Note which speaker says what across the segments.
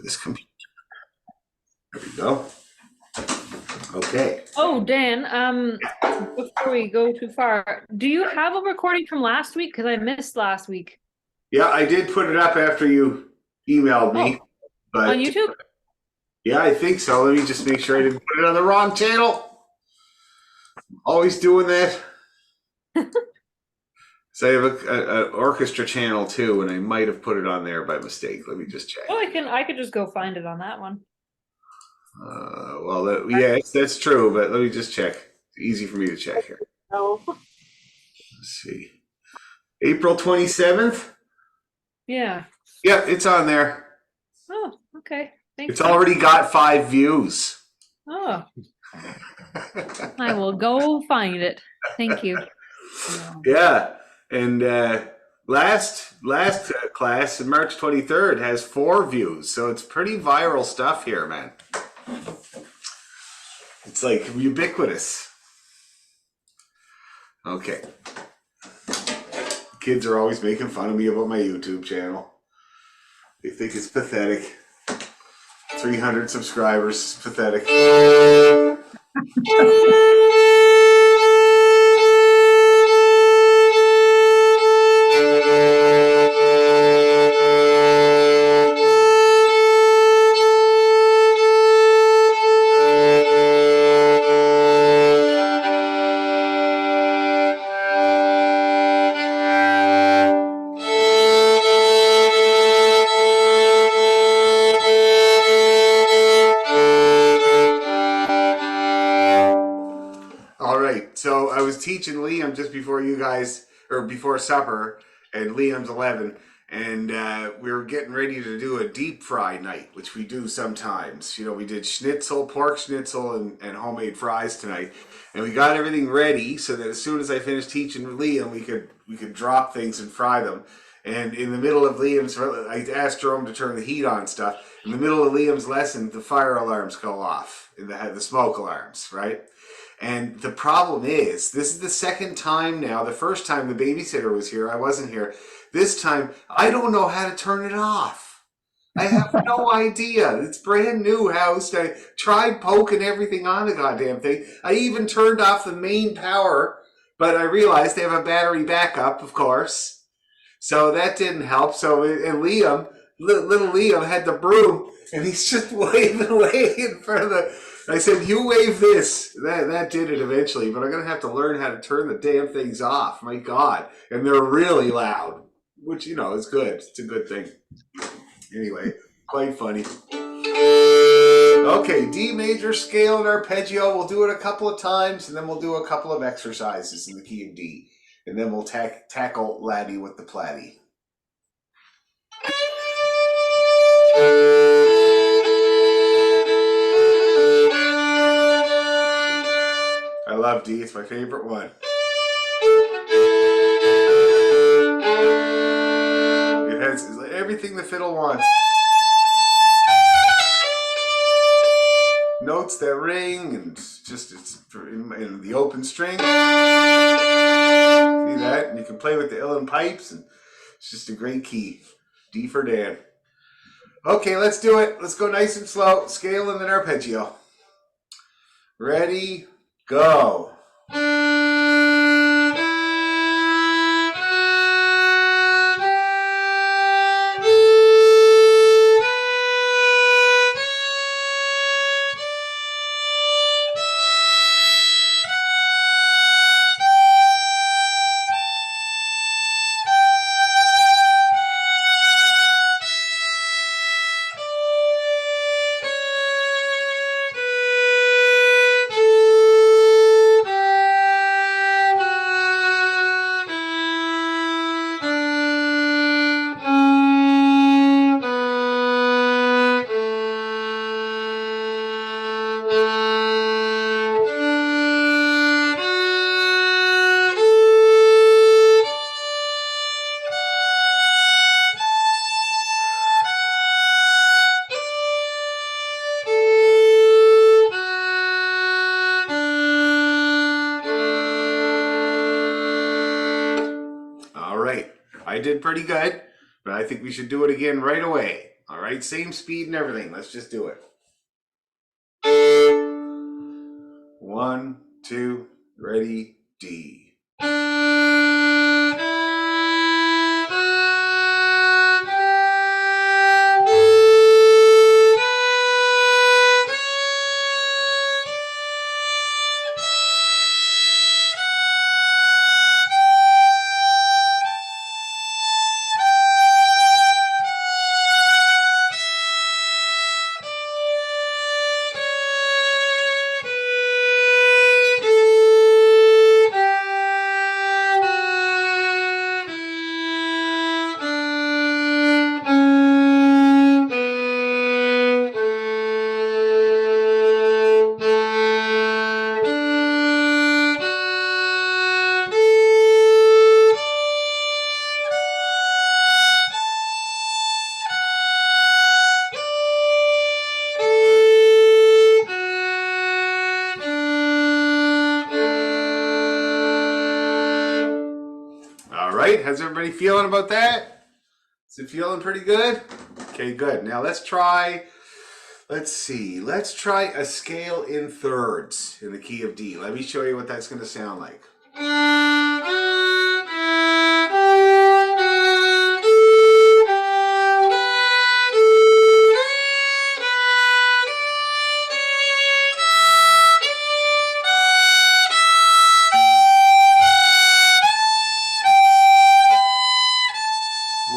Speaker 1: this computer. There we go. Okay.
Speaker 2: Oh, Dan, before we go too far, do you have a recording from last week? Because I missed last week.
Speaker 1: Yeah, I did put it up after you emailed me,
Speaker 2: Oh, on
Speaker 1: but
Speaker 2: YouTube?
Speaker 1: yeah, I think so. Let me just make sure I didn't put it on the wrong channel. Always doing that. So I have a orchestra channel too, and I might have put it on there by mistake. Let me just check.
Speaker 2: Oh, I could just go find it on that one.
Speaker 1: Well, yes, that's true, but let me just check. It's easy for me to check here.
Speaker 2: Oh.
Speaker 1: Let's see. April 27th?
Speaker 2: Yeah.
Speaker 1: Yeah, it's on there.
Speaker 2: Oh, okay. Thank
Speaker 1: It's
Speaker 2: you.
Speaker 1: already got 5 views.
Speaker 2: Oh, I will go find it. Thank you.
Speaker 1: Yeah, and last class, March 23rd, has 4 views, so it's pretty viral stuff here, man. It's like ubiquitous. Okay. Kids are always making fun of me about my YouTube channel. They think it's pathetic. 300 subscribers is pathetic. All right, so I was teaching Liam just before you guys, or before supper, and Liam's 11, and we were getting ready to do a deep fry night, which we do sometimes. You know, we did schnitzel, pork schnitzel, and homemade fries tonight, and we got everything ready so that as soon as I finished teaching Liam, we could drop things and fry them. And in the middle of Liam's, I asked Jerome to turn the heat on stuff. In the middle of Liam's lesson, the fire alarms go off, the smoke alarms, right? And the problem is, this is the second time now. The first time the babysitter was here, I wasn't here. This time, I don't know how to turn it off. I have no idea. It's brand new house. I tried poking everything on the goddamn thing. I even turned off the main power, but I realized they have a battery backup, of course. So that didn't help. So, and Liam, little Liam had the broom, and he's just waving away in front of the. I said, "You wave this." That did it eventually, but I'm gonna have to learn how to turn the damn things off. My God, and they're really loud, which is good. It's a good thing. Anyway, quite funny. Okay, D major scale and arpeggio. We'll do it a couple of times, and then we'll do a couple of exercises in the key of D, and then we'll tackle Laddie with the Platy. I love D. It's my favorite one. It has everything the fiddle wants. Notes that ring, and just it's in the open string. See that? And you can play with the uilleann pipes, and it's just a great key. D for Dan. Okay, let's do it. Let's go nice and slow. Scale and then arpeggio. Ready, go. All right, I did pretty good, but I think we should do it again right away. All right, same speed and everything. Let's just do it. 1, 2, ready, D. All right, how's everybody feeling about that? Is it feeling pretty good? Okay, good. Now let's try a scale in thirds in the key of D. Let me show you what that's going to sound like.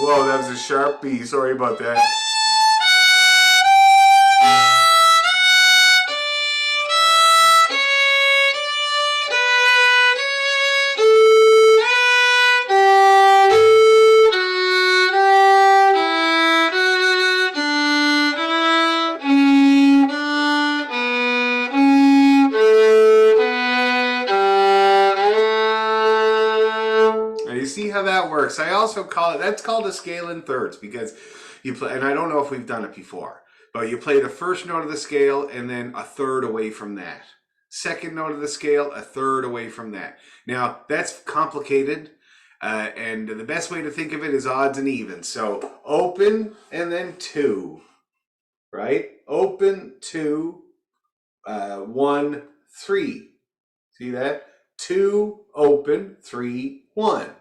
Speaker 1: Whoa, that was a sharp B. Sorry about that. You see how that works. I also call it, that's called a scale in thirds because you play, and I don't know if we've done it before, but you play the first note of the scale and then a third away from that. Second note of the scale, a third away from that. Now, that's complicated, and the best way to think of it is odds and evens. So open and then 2, right? Open, 2, 1, 3. See that? 2, open, 3, 1.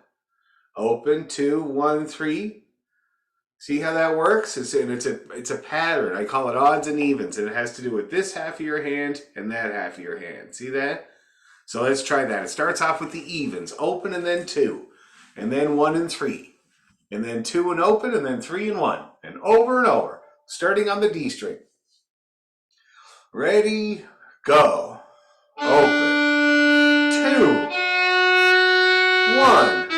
Speaker 1: Open, 2, 1, 3. See how that works? It's a pattern. I call it odds and evens, and it has to do with this half of your hand and that half of your hand. See that? So let's try that. It starts off with the evens. Open and then 2, and then 1 and 3, and then 2 and open, and then 3 and 1, and over, starting on the D string. Ready, go. Open, 2, 1.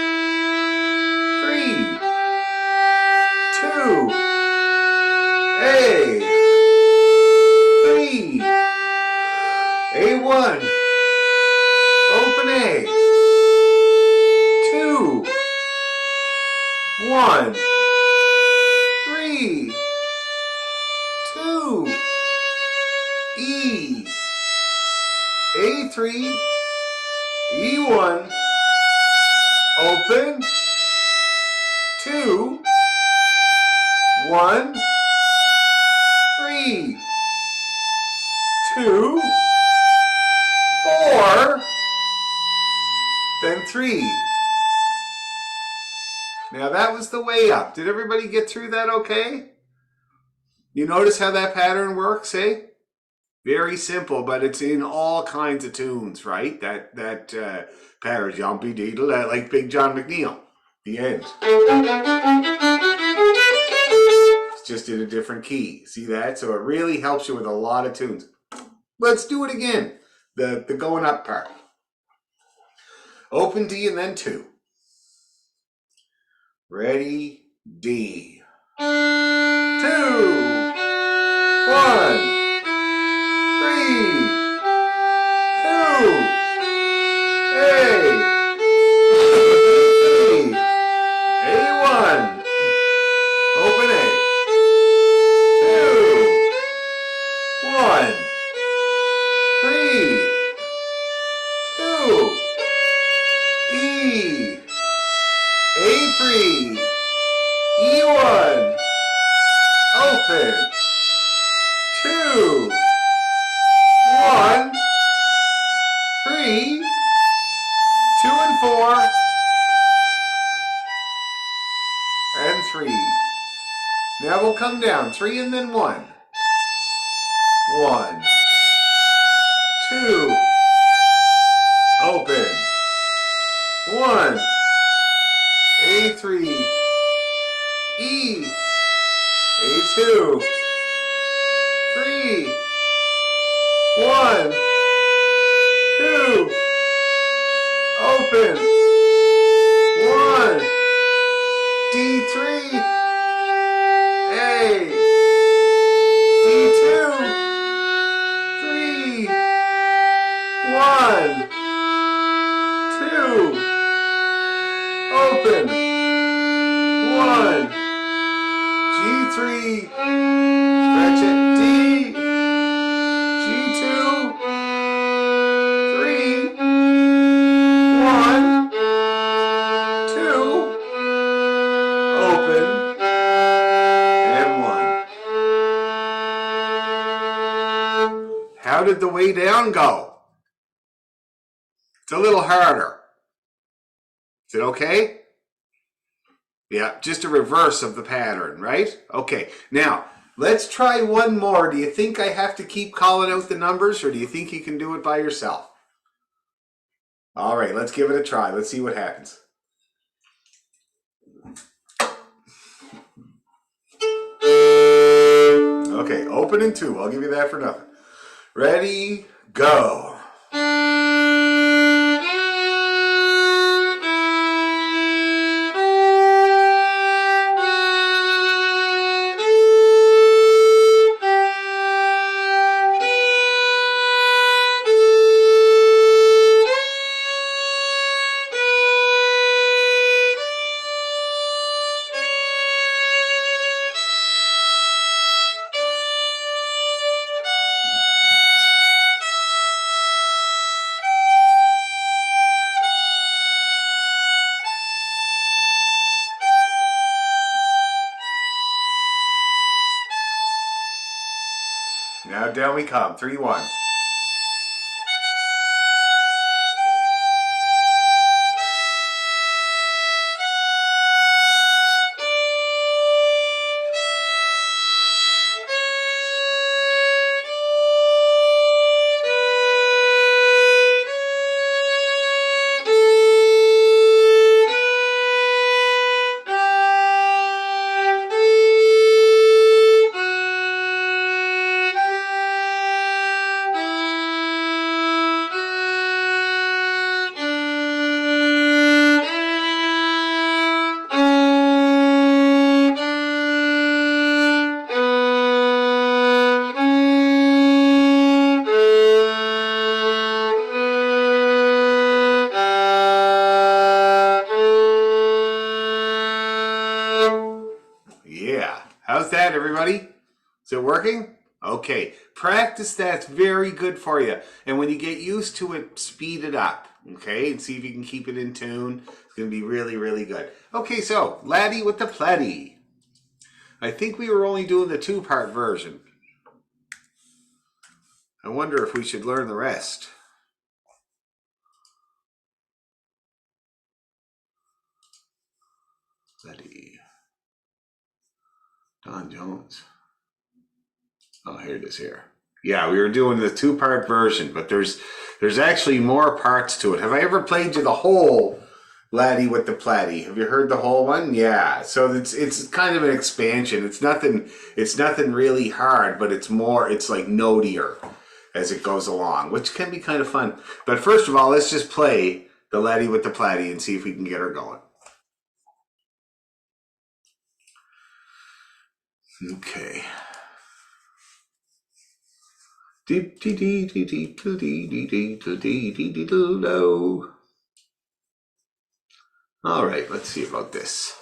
Speaker 1: 2, A, 3, A1, open A, 2, 1, 3, 2, E, A3, E1, open, 2, 1, 3, 2, 4, then 3. Now that was the way up. Did everybody get through that okay? You notice how that pattern works, eh? Very simple, but it's in all kinds of tunes, right? That pattern, Jumpy Deedle, like Big John McNeil. The end. It's just in a different key. See that? So it really helps you with a lot of tunes. Let's do it again. The going up part. Open D and then 2. Ready, D. 2, 1, 3, 2, A. A1, open A, 2, 1, 3, 2, E, A3, E1, 2, 1, 3, 2 and 4, and 3. Now we'll come down. 3 and then 1. 1, 2, open. 1, A3, E, A2, 3, 1, 2, open. 1, D3, A, D2, 3, 1, 2, open. 1, G3, stretch it, D, G2, 3, 1, 2, open, and 1. How did the way down go? It's a little harder. Is it okay? Yeah, just a reverse of the pattern, right? Okay, now let's try one more. Do you think I have to keep calling out the numbers, or do you think you can do it by yourself? All right, let's give it a try. Let's see what happens. Okay, open in 2. I'll give you that for nothing. Ready, go. Now down we come. 3, 1. Yeah. How's that, everybody? Is it working? Okay. Practice that's very good for you. And when you get used to it, speed it up. Okay? And see if you can keep it in tune. It's going to be really, really good. Okay, so Laddie with the Plaidie. I think we were only doing the 2-part version. I wonder if we should learn the rest. Laddie. Don Jones. Oh, here it is here. Yeah, we were doing the 2-part version, but there's actually more parts to it. Have I ever played you the whole Laddie with the Plaidie? Have you heard the whole one? Yeah. So it's kind of an expansion. It's nothing really hard, but it's like notier as it goes along, which can be kind of fun. But first of all, let's just play the Laddie with the Plaidie and see if we can get her going. Okay. Deep dee dee dee dee dee dee dee dee dee dee dee low. All right, let's see about this.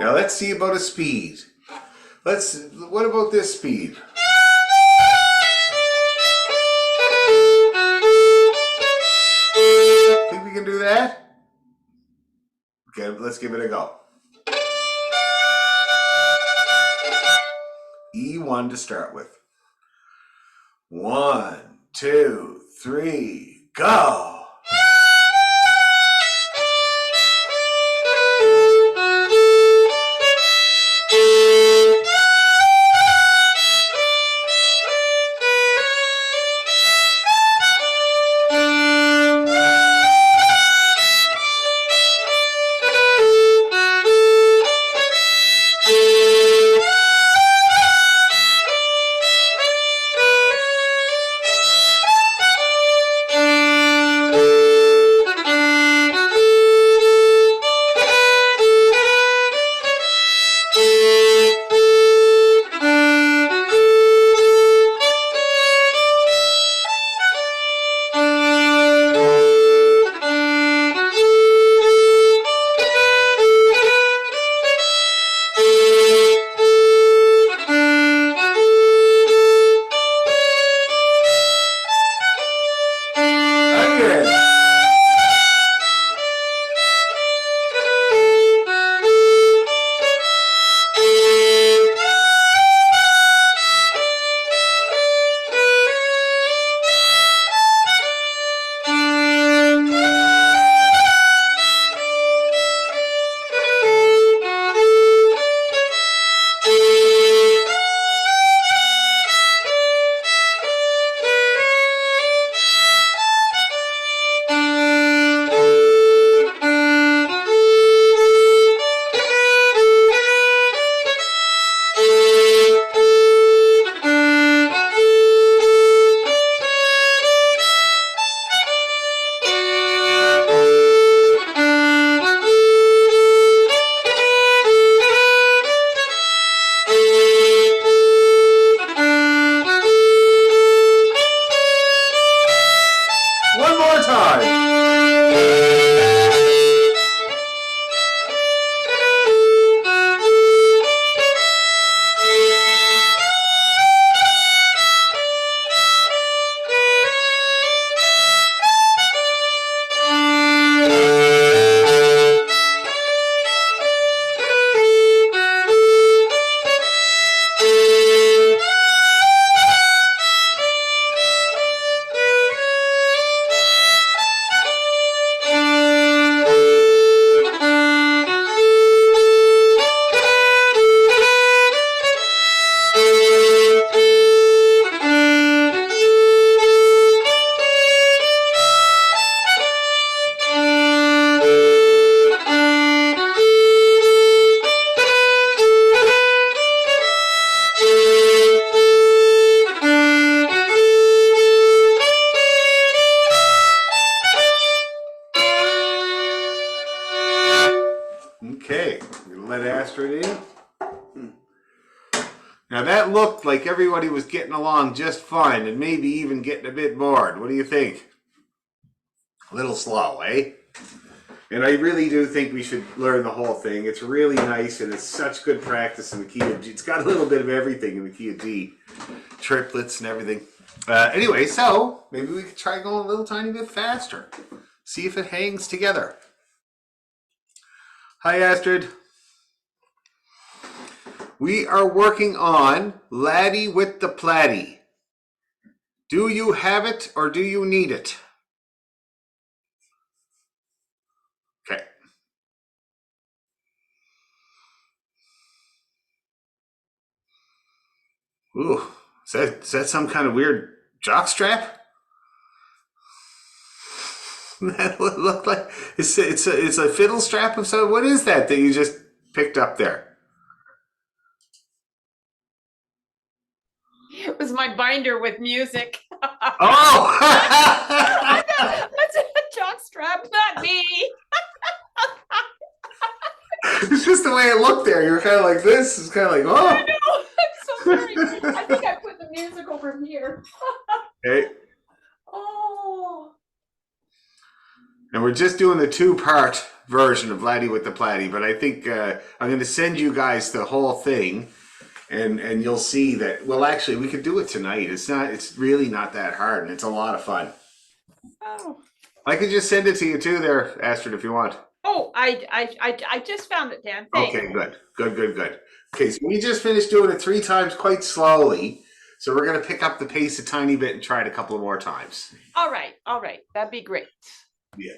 Speaker 1: Now let's see about a speed. What about this speed? Think we can do that? Let's give it a go. E1 to start with. 1, 2, 3, go! One more time. Okay, I'm gonna let Astrid in. Now that looked like everybody was getting along just fine and maybe even getting a bit bored. What do you think? A little slow, eh? And I really do think we should learn the whole thing. It's really nice and it's such good practice in the key of G. It's got a little bit of everything in the key of G. Triplets and everything. Anyway, so maybe we could try going a little tiny bit faster. See if it hangs together. Hi, Astrid. We are working on Laddie with the Platy. Do you have it or do you need it? Okay. Ooh, is that some kind of weird jock strap? That would look like it's a fiddle strap of some. What is that you just picked up there?
Speaker 3: It was my binder with music.
Speaker 1: Oh!
Speaker 3: That's a jock strap, not me.
Speaker 1: It's just the way it looked there. You're kind of like this. It's kind of like, oh.
Speaker 3: I know. I'm so sorry. I think I put the music over here.
Speaker 1: Okay.
Speaker 3: Oh.
Speaker 1: And we're just doing the two-part version of Laddie with the Platy, but I think I'm going to send you guys the whole thing, and you'll see that. Well, actually, we could do it tonight. It's really not that hard, and it's a lot of fun.
Speaker 3: Oh.
Speaker 1: I could just send it to you too, there, Astrid, if you want.
Speaker 3: Oh Oh, I just found it, Dan. Thanks.
Speaker 1: Okay, good. Okay, so we just finished doing it 3 times quite slowly. So we're going to pick up the pace a tiny bit and try it a couple of more times.
Speaker 3: All right. That'd be great.
Speaker 1: Yeah.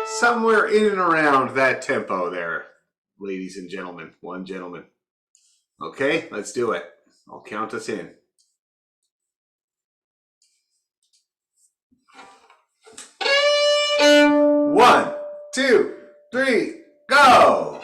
Speaker 1: Somewhere in and around that tempo there, ladies and gentlemen. One gentleman. Okay, let's do it. I'll count us in. 1, 2, 3, go!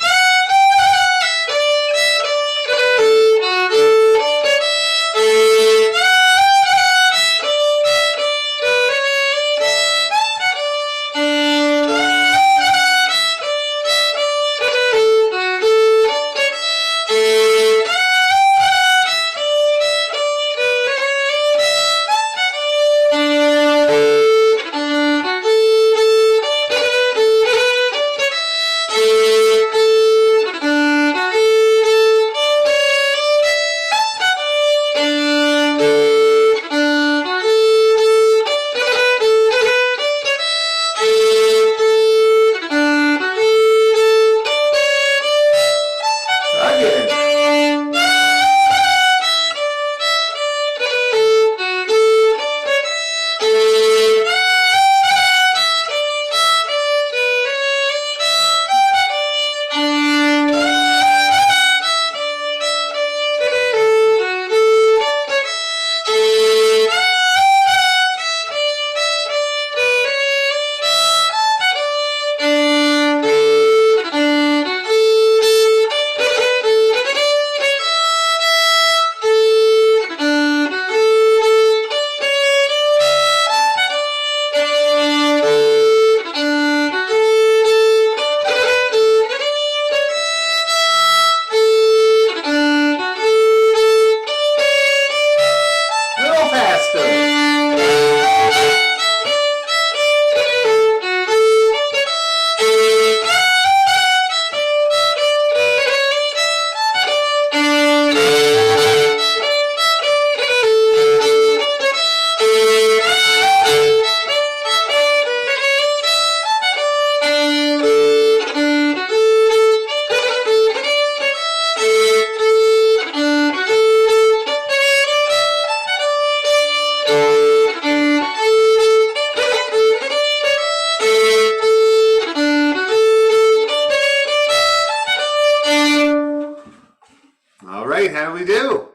Speaker 1: How do we do?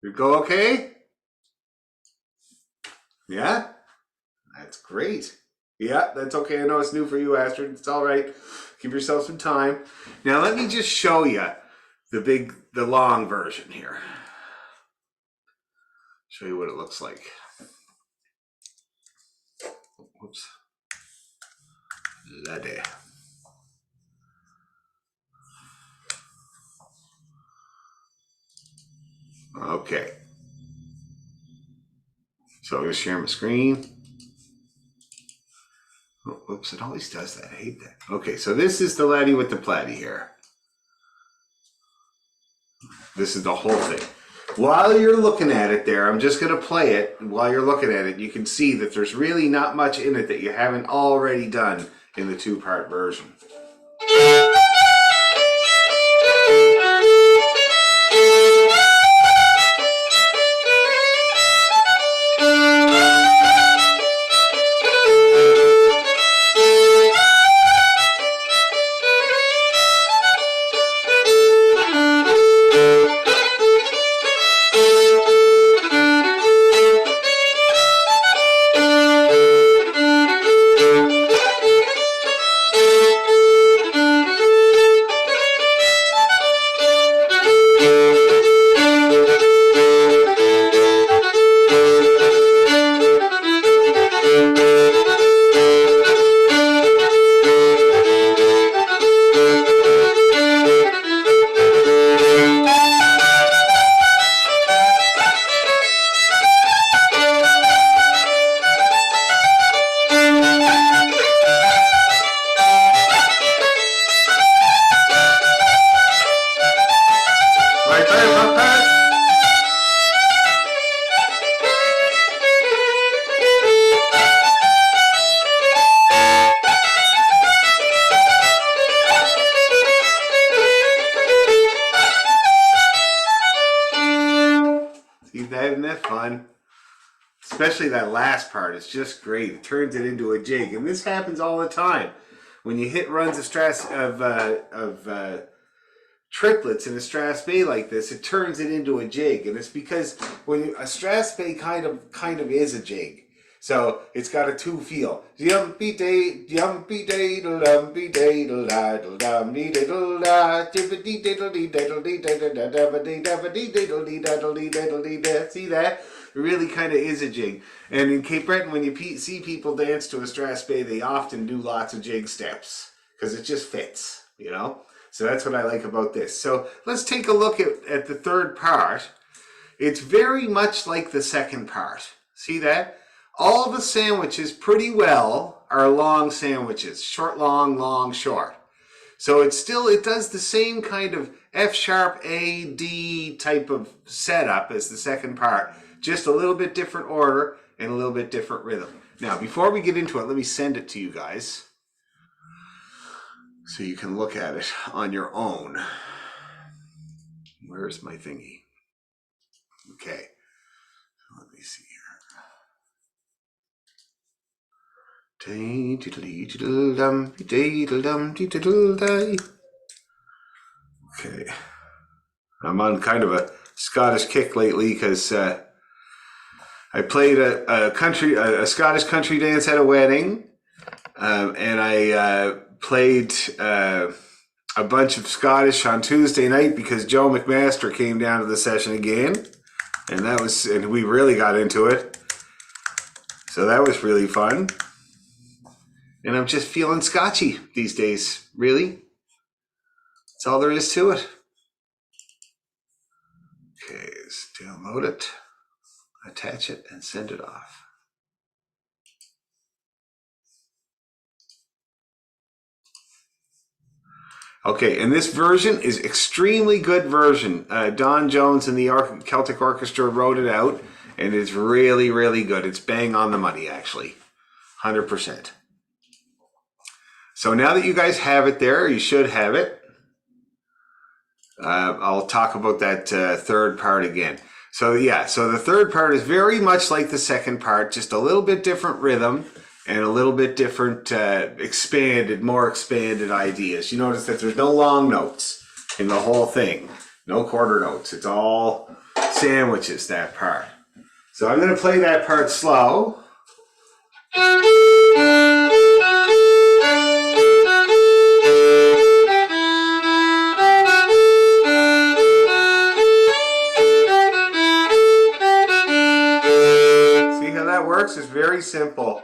Speaker 1: You go okay? Yeah? That's great. Yeah, that's okay. I know it's new for you, Astrid. It's all right. Give yourself some time. Now let me just show you the long version here. Show you what it looks like. Whoops. Lady. Okay. So I'm going to share my screen. Oh, whoops, it always does that. I hate that. Okay, so this is the laddie with the platy here. This is the whole thing. While you're looking at it there, I'm just going to play it. And while you're looking at it, you can see that there's really not much in it that you haven't already done in the 2-part version. See that? Isn't that fun? Especially that last part. It's just great. It turns it into a jig, and this happens all the time. When you hit runs of triplets in a Strathspey like this, it turns it into a jig, and it's because a Strathspey kind of is a jig. So it's got a two feel. Yumpy day, lumpy day, see that? It really kind of is a jig. And in Cape Breton, when you see people dance to a Strathspey, they often do lots of jig steps because it just fits, you know? So that's what I like about this. So let's take a look at the third part. It's very much like the second part. See that? All the sandwiches pretty well are long sandwiches. Short, long, long, short. So it does the same kind of F sharp, A, D type of setup as the second part. Just a little bit different order and a little bit different rhythm. Now, before we get into it, let me send it to you guys so you can look at it on your own. Where's my thingy? Okay, let me see here. Okay, I'm on kind of a Scottish kick lately because I played a Scottish country dance at a wedding, and I played a bunch of Scottish on Tuesday night because Joe McMaster came down to the session again, and we really got into it. So that was really fun. And I'm just feeling Scotchy these days, really. That's all there is to it. Okay, let's download it, attach it, and send it off. Okay, and this version is extremely good version. Don Jones and the Celtic Orchestra wrote it out, and it's really, really good. It's bang on the money, actually, 100%. So now that you guys have it there, you should have it. I'll talk about that third part again. So yeah, so the third part is very much like the second part, just a little bit different rhythm and a little bit different more expanded ideas. You notice that there's no long notes in the whole thing, no quarter notes. It's all sandwiches, that part. So I'm going to play that part slow. Works is very simple.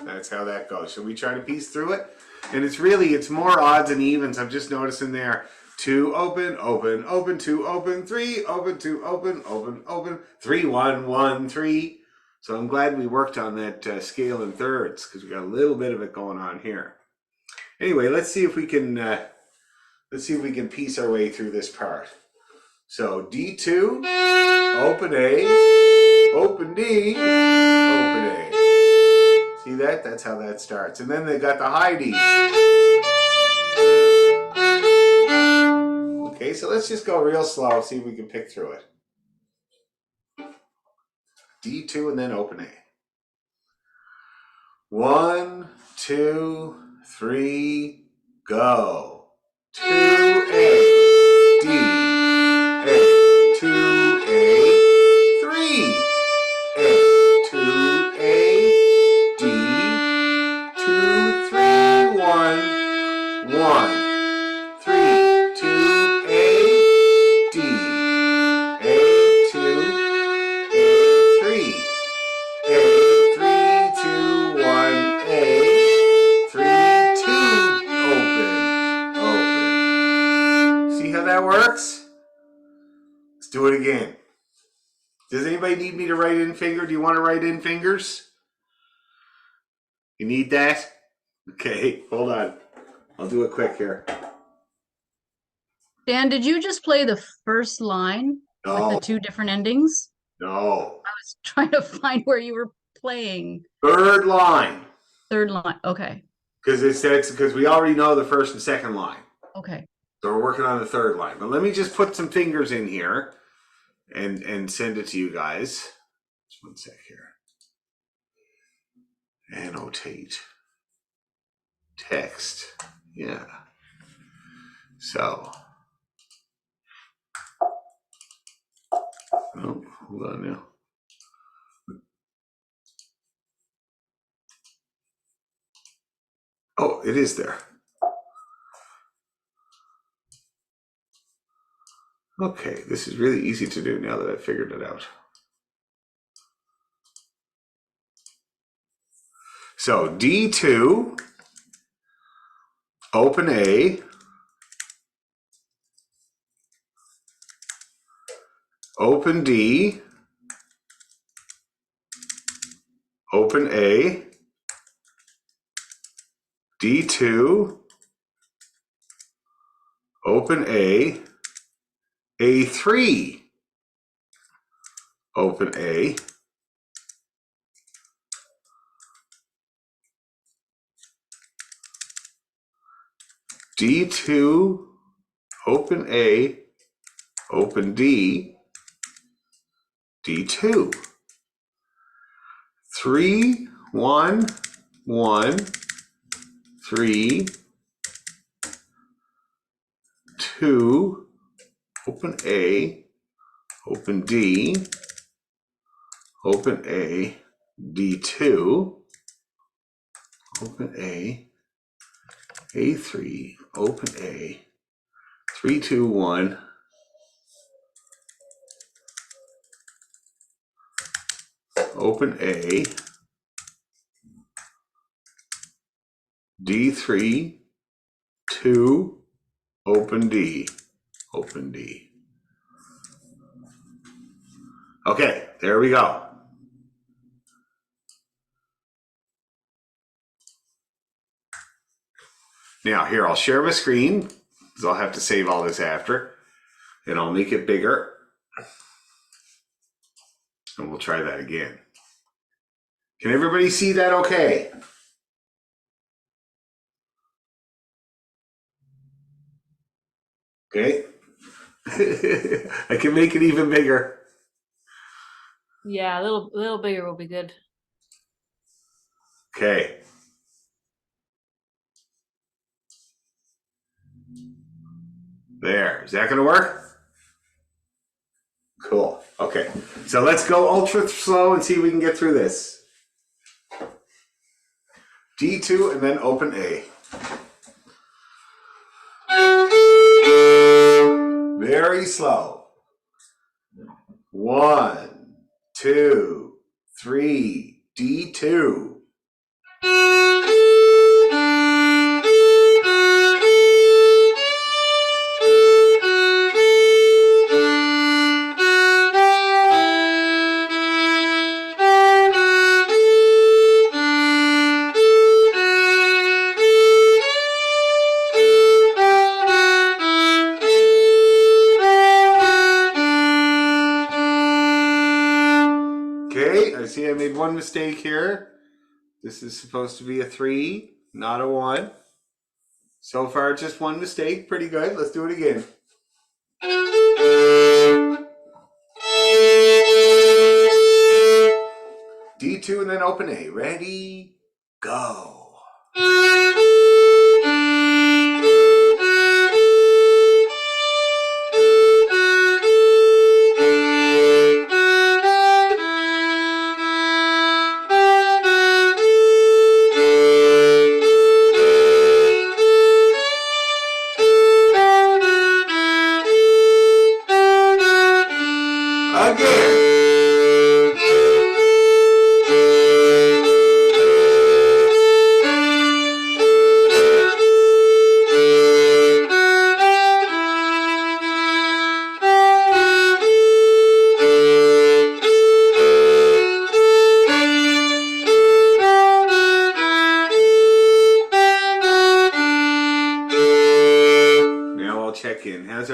Speaker 1: That's how that goes. Should we try to piece through it? And it's more odds and evens. I'm just noticing there. 2 open, open, open, 2 open, 3 open, 2 open, open, open, 3 1 1 3. So I'm glad we worked on that scale in thirds because we got a little bit of it going on here. Anyway, let's see if we can piece our way through this part. So D2, open A, open D, open A. See that? That's how that starts. And then they got the high D. Okay, so let's just go real slow, see if we can pick through it. D2 and then open A. 1, 2, 3, go. 2 A, D, A, 2 A, 3 A, 2 A, D, 2 3 1 1. 3 2 A, D, A 2. anybody need me to write in finger? Do you want to write in fingers? You need that? Okay, hold on. I'll do it quick here.
Speaker 4: Dan, did you just play the first line with
Speaker 1: No,
Speaker 4: the two different endings?
Speaker 1: no.
Speaker 4: I was trying to find where you were playing.
Speaker 1: Third line.
Speaker 4: Third line. Okay.
Speaker 1: Because we already know the first and second line.
Speaker 4: Okay.
Speaker 1: So we're working on the third line. But let me just put some fingers in here and send it to you guys. Just one sec here. Annotate. Text. Yeah. So. Oh, hold on now. Oh, it is there. Okay, this is really easy to do now that I've figured it out. So D2, open A, open D, open A, D2, open A, A3, open A, D2, open A, open D, D2. 3, 1, 1, 3, 2, open A, open D, open A, D2, open A, A3, open A, 3, 2, 1, open A, D3, 2, open D, open D. Okay, there we go. Now here, I'll share my screen because I'll have to save all this after, and I'll make it bigger. And we'll try that again. Can everybody see that okay? Okay. I can make it even bigger.
Speaker 2: Yeah, a little bigger will be good.
Speaker 1: Okay. There. Is that going to work? Cool. Okay. So let's go ultra slow and see if we can get through this. D2 and then open A. Very slow. 1, 2, 3, D2. Okay, I see I made one mistake here. This is supposed to be a 3, not a 1. So far, just one mistake. Pretty good. Let's do it again. D2 and then open A. Ready, go. Again.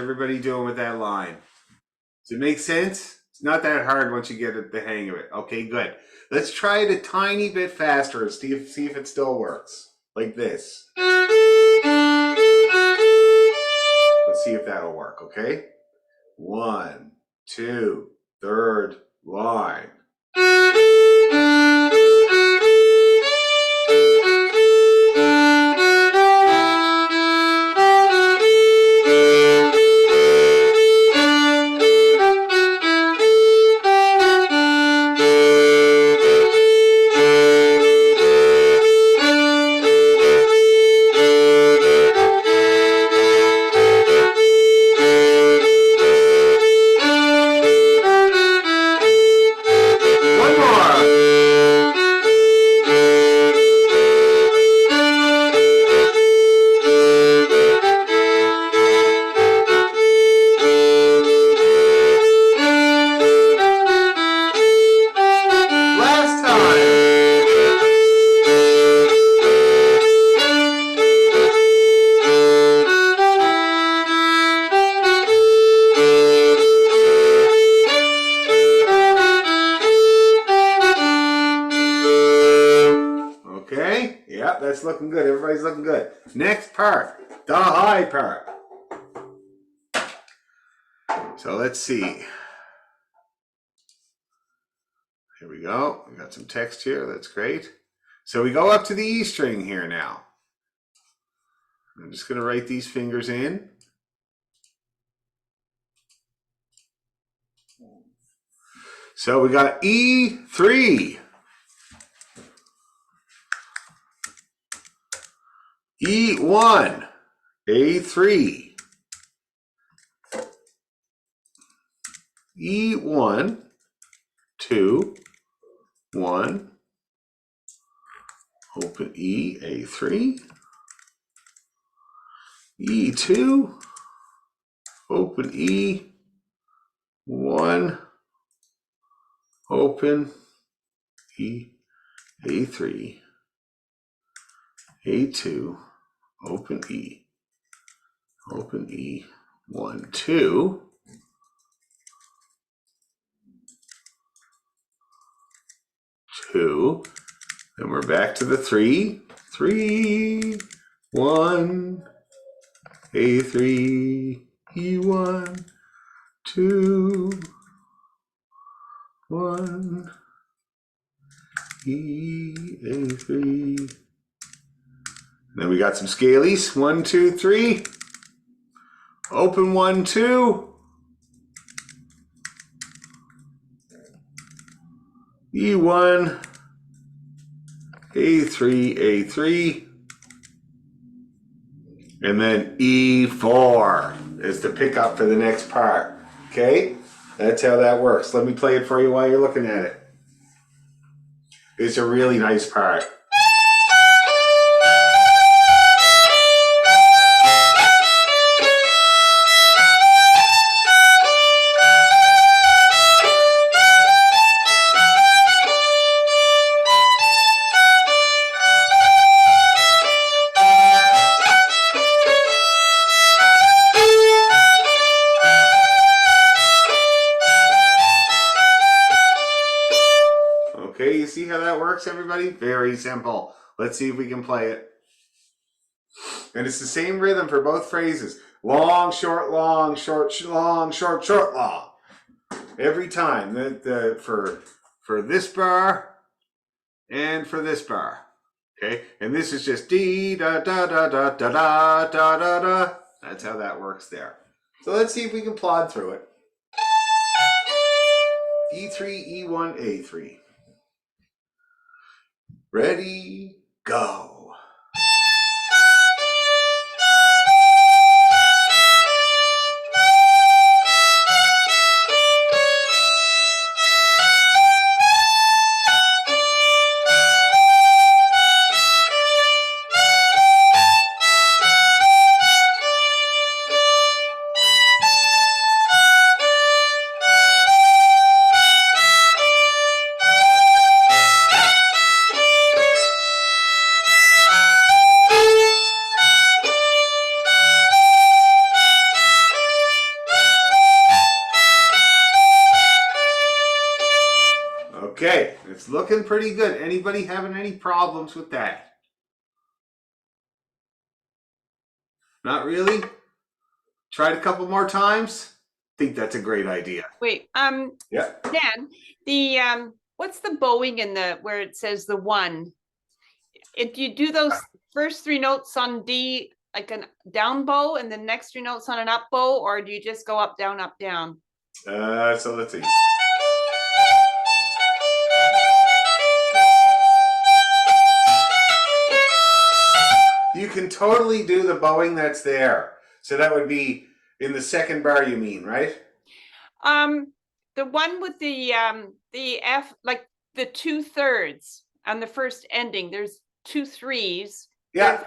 Speaker 1: everybody doing with that line? Does it make sense? It's not that hard once you get the hang of it. Okay, good. Let's try it a tiny bit faster and see if it still works. Like this. Let's see if that'll work, okay? 1, 2, third line. One more. Last time. Okay, yeah, that's looking good. Everybody's looking good. Next part, the high part. So let's see. Here we go. We got some text here. That's great. So we go up to the E string here now. I'm just going to write these fingers in. So we got E3. E1, A3. E1, 2, 1. Open E, A3. E2, open E, 1, open E, A3, A2, open E, 1, 2, then we're back to the 3, 1, A3, E1, 2, 1, E, A3. Then we got some scalies. 1, 2, 3. Open 1, 2. E1, A3, A3. And then E4 is the pickup for the next part. Okay? That's how that works. Let me play it for you while you're looking at it. It's a really nice part. Okay, you see how that works, everybody? Very simple. Let's see if we can play it. And it's the same rhythm for both phrases. Long, short, long, short, long, short, short, long. Every time. For this bar and for this bar. Okay, and this is just dee da da da da da da da da da. That's how that works there. So let's see if we can plod through it. E3, E1, A3. Ready, go. Okay, it's looking pretty good. Anybody having any problems with that? Not really? Tried a couple more times? Think that's a great idea.
Speaker 3: Wait,
Speaker 1: Yeah.
Speaker 3: Dan, the what's the bowing in the where it says the one? If you do those first three notes on D like a down bow and the next three notes on an up bow, or do you just go up, down, up, down?
Speaker 1: So let's see. You can totally do the bowing that's there. So that would be in the second bar, you mean, right?
Speaker 3: The one with the F, like the 2/3 on the first ending, there's 2 3s.
Speaker 1: Yeah.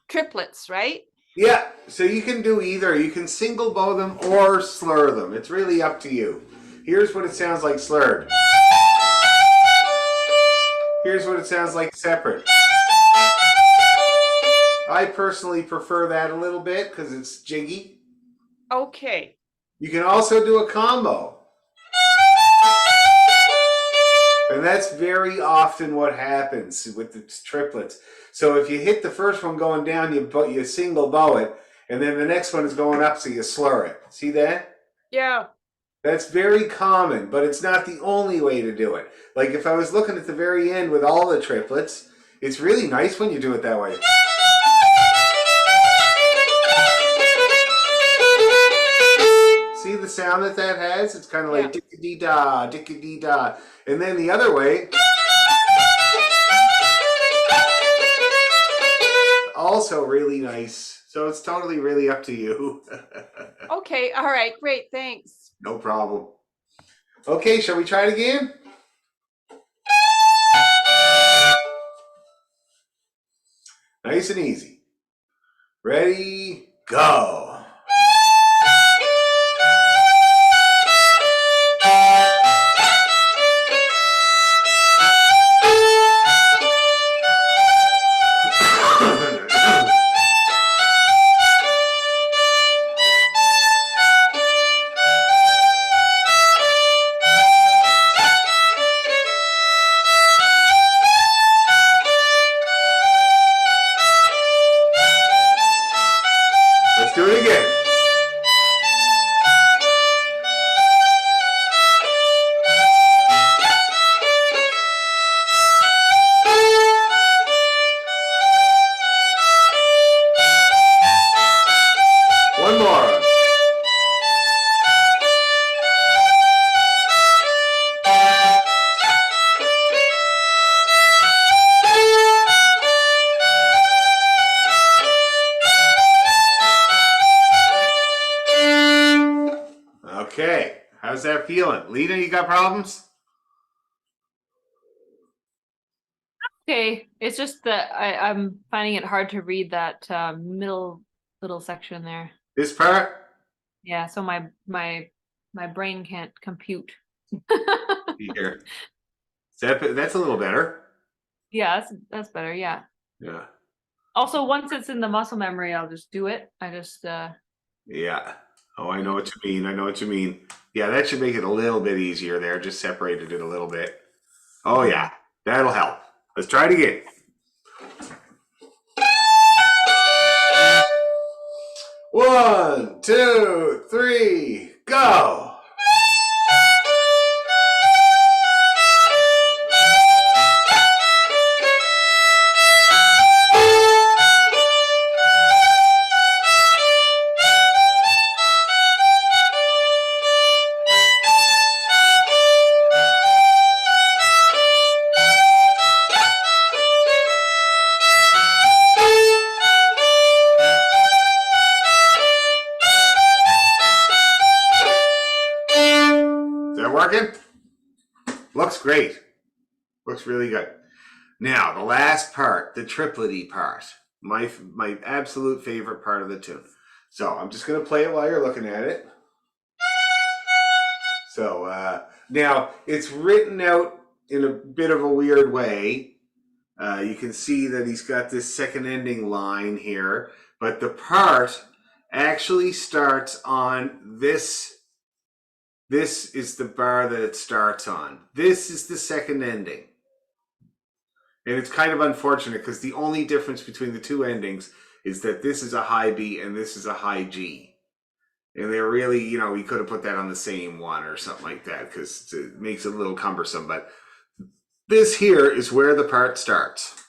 Speaker 3: Triplets, right?
Speaker 1: Yeah. So you can do either. You can single bow them or slur them. It's really up to you. Here's what it sounds like slurred. Here's what it sounds like separate. I personally prefer that a little bit because it's jiggy.
Speaker 3: Okay.
Speaker 1: You can also do a combo. And that's very often what happens with the triplets. So if you hit the first one going down, you single bow it, and then the next one is going up, so you slur it. See that?
Speaker 3: Yeah.
Speaker 1: That's very common, but it's not the only way to do it. Like if I was looking at the very end with all the triplets, it's really nice when you do it that way. See the sound that has? It's kind of like dick-a-dee-da, dick-a-dee-da. And then the other way, also really nice. So it's totally really up to you.
Speaker 3: Okay. All right. Great. Thanks.
Speaker 1: No problem. Okay, shall we try it again? Nice and easy. Ready, go. Let's do it again. One more. Okay, how's that feeling? Lena, you got problems?
Speaker 2: Okay, it's just that I'm finding it hard to read that middle little section there.
Speaker 1: This part?
Speaker 2: Yeah, so my brain can't compute.
Speaker 1: Here. That's a little better.
Speaker 2: Yeah, that's better. Yeah.
Speaker 1: Yeah.
Speaker 2: Also, once it's in the muscle memory, I'll just do it. I just
Speaker 1: Yeah. Oh, I know what you mean. I know what you mean. Yeah, that should make it a little bit easier there. Just separated it a little bit. Oh, yeah. That'll help. Let's try it again. One, two, three, go. Is that working? Looks great. Looks really good. Now, the last part, the triplety part. My absolute favorite part of the tune. So I'm just going to play it while you're looking at it. So now it's written out in a bit of a weird way. You can see that he's got this second ending line here, but the part actually starts on this this is the bar that it starts on. This is the second ending. And it's kind of unfortunate because the only difference between the two endings is that this is a high B and this is a high G. And they're really, you know, we could have put that on the same one or something like that because it makes it a little cumbersome. But this here is where the part starts.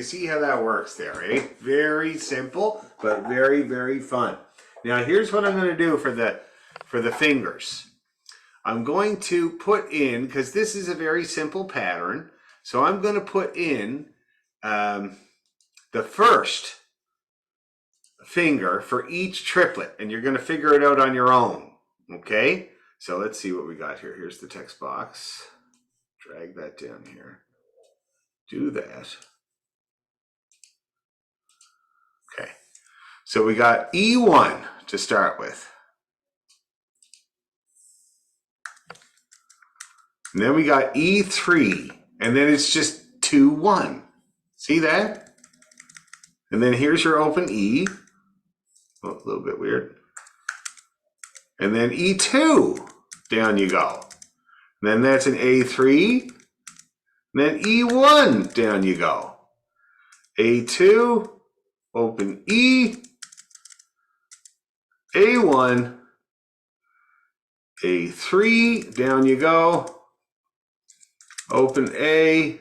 Speaker 1: See how that works there, eh? Very simple, but very, very fun. Now here's what I'm going to do for the fingers. I'm going to put in, because this is a very simple pattern, so I'm going to put in the first finger for each triplet, and you're going to figure it out on your own, okay? So let's see what we got here. Here's the text box. Drag that down here. Do that. Okay, so we got E1 to start with. And then we got E3, and then it's just 2, 1. See that? And then here's your open E. Oh, a little bit weird. And then E2, down you go. And then that's an A3. And then E1, down you go. A2. Open E, A1, A3, down you go. Open A,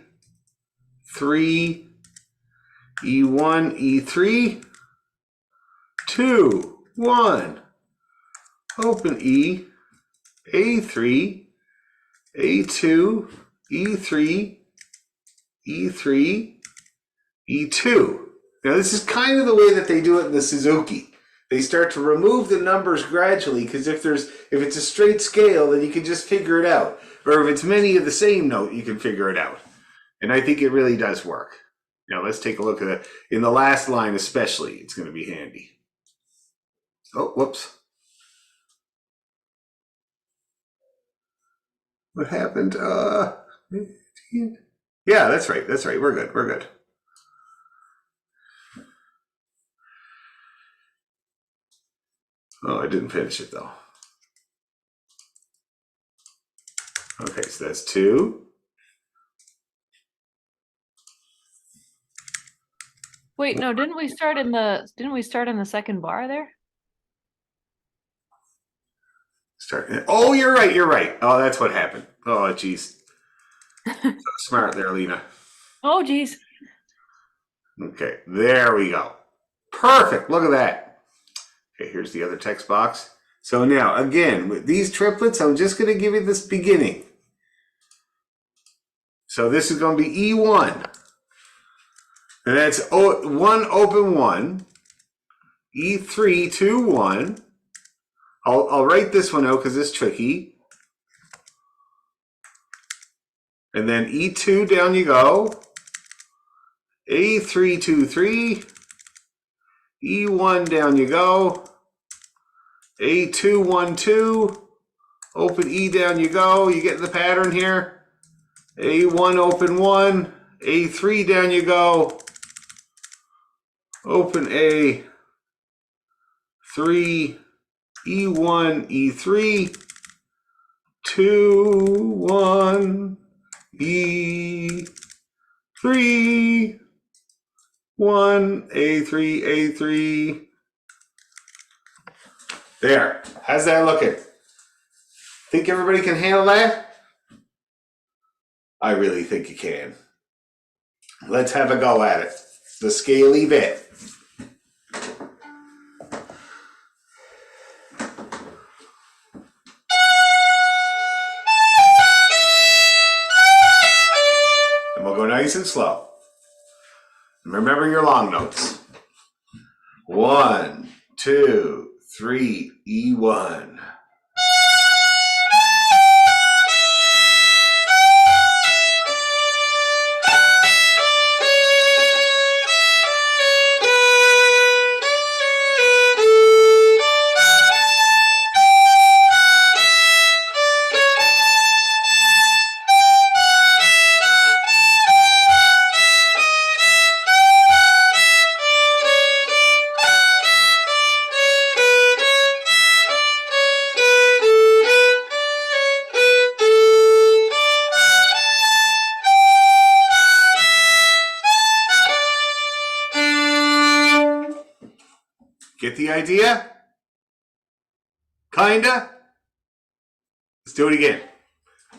Speaker 1: 3, E1, E3, 2, 1. Open E, A3, A2, E3, E3, E2. Now this is kind of the way that they do it in the Suzuki. They start to remove the numbers gradually because if it's a straight scale, then you can just figure it out. Or if it's many of the same note, you can figure it out. And I think it really does work. Now let's take a look at it. In the last line especially, it's going to be handy. Oh, whoops. What happened? Yeah, that's right. That's right. We're good. We're good. Oh, I didn't finish it though. Okay, so that's 2.
Speaker 2: Wait, no, didn't we start in the second bar there?
Speaker 1: Oh, you're right. You're right. Oh, that's what happened. Oh, geez. So smart there, Lena.
Speaker 2: Oh, geez.
Speaker 1: Okay, there we go. Perfect. Look at that. Okay, here's the other text box. So now, again, with these triplets, I'm just going to give you this beginning. So this is going to be E1. And that's 1, open 1. E3, 2, 1. I'll write this one out because it's tricky. And then E2, down you go. A3, 2, 3. E1, down you go. A2, 1, 2. Open E, down you go. You get the pattern here. A1, open 1. A3, down you go. Open A. 3. E1, E3. 2, 1. E3. 1, A3, A3. There. How's that looking? Think everybody can handle that? I really think you can. Let's have a go at it. The scaly bit. And we'll go nice and slow. Remember your long notes. 1, 2, 3, E1. Get the idea? Kinda? Let's do it again.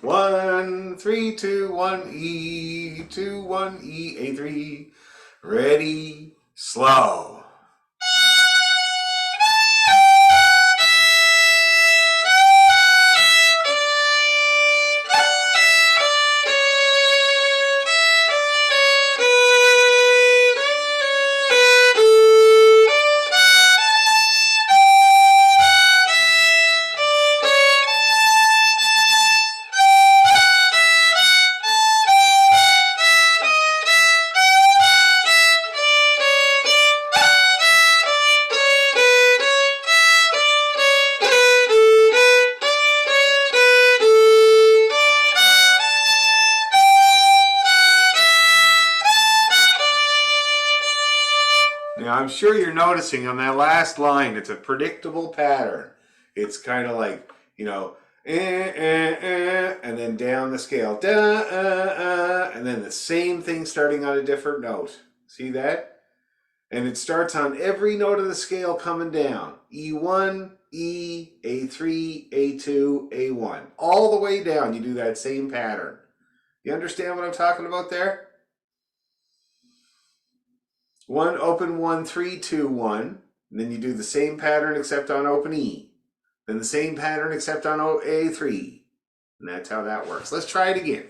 Speaker 1: 1, 3, 2, 1, E, 2, 1, E, A3. Ready, slow. Now, I'm sure you're noticing on that last line, it's a predictable pattern. It's kind of like, you know, and then down the scale, and then the same thing starting on a different note. See that? And it starts on every note of the scale coming down. E1, E, A3, A2, A1. All the way down, you do that same pattern. You understand what I'm talking about there? 1, open 1, 3, 2, 1. And then you do the same pattern except on open E. Then the same pattern except on A3. And that's how that works. Let's try it again.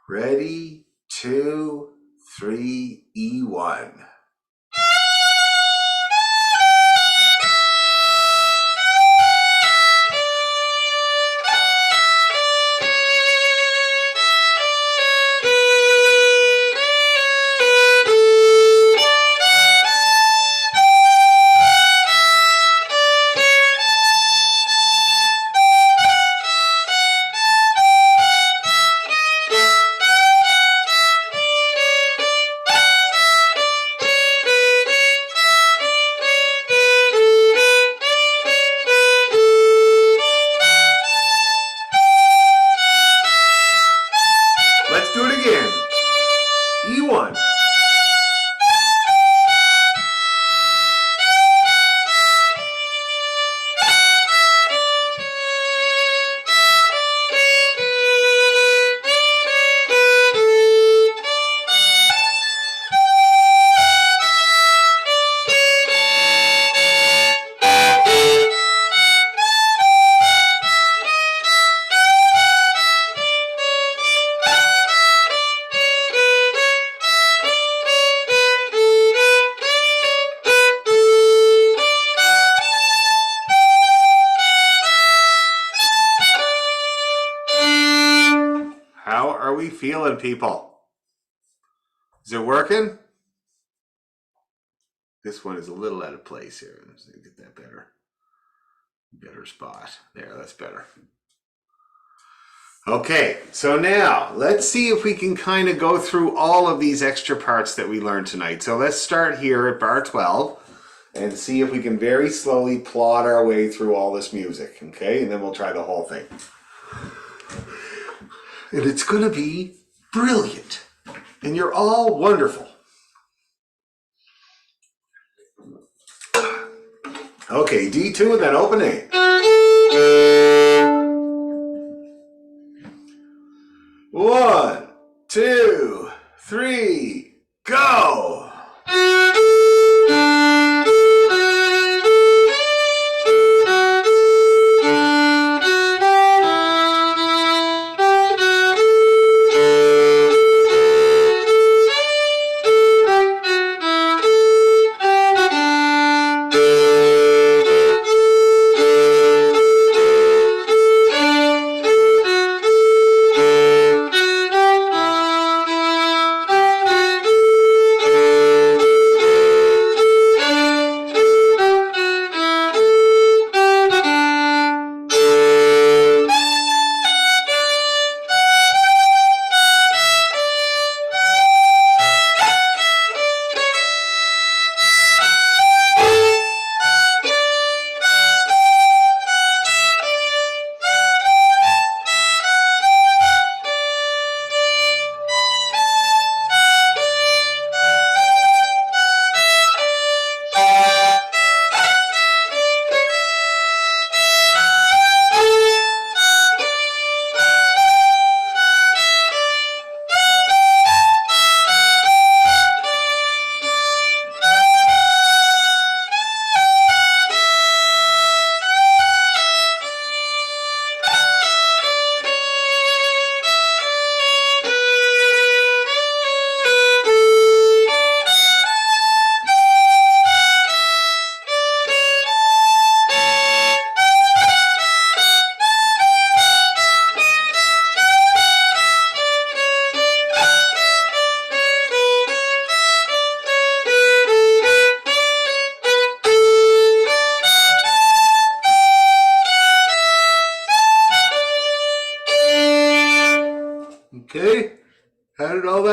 Speaker 1: Ready, 2, 3, E1. Let's do it again. E1. How are we feeling, people? Is it working? This one is a little out of place here. Let's get that better spot. There, that's better. Okay, so now let's see if we can kind of go through all of these extra parts that we learned tonight. So let's start here at bar 12 and see if we can very slowly plod our way through all this music, okay? And then we'll try the whole thing. And it's going to be brilliant. And you're all wonderful. Okay, D2 and then open A. 1, 2, 3, go!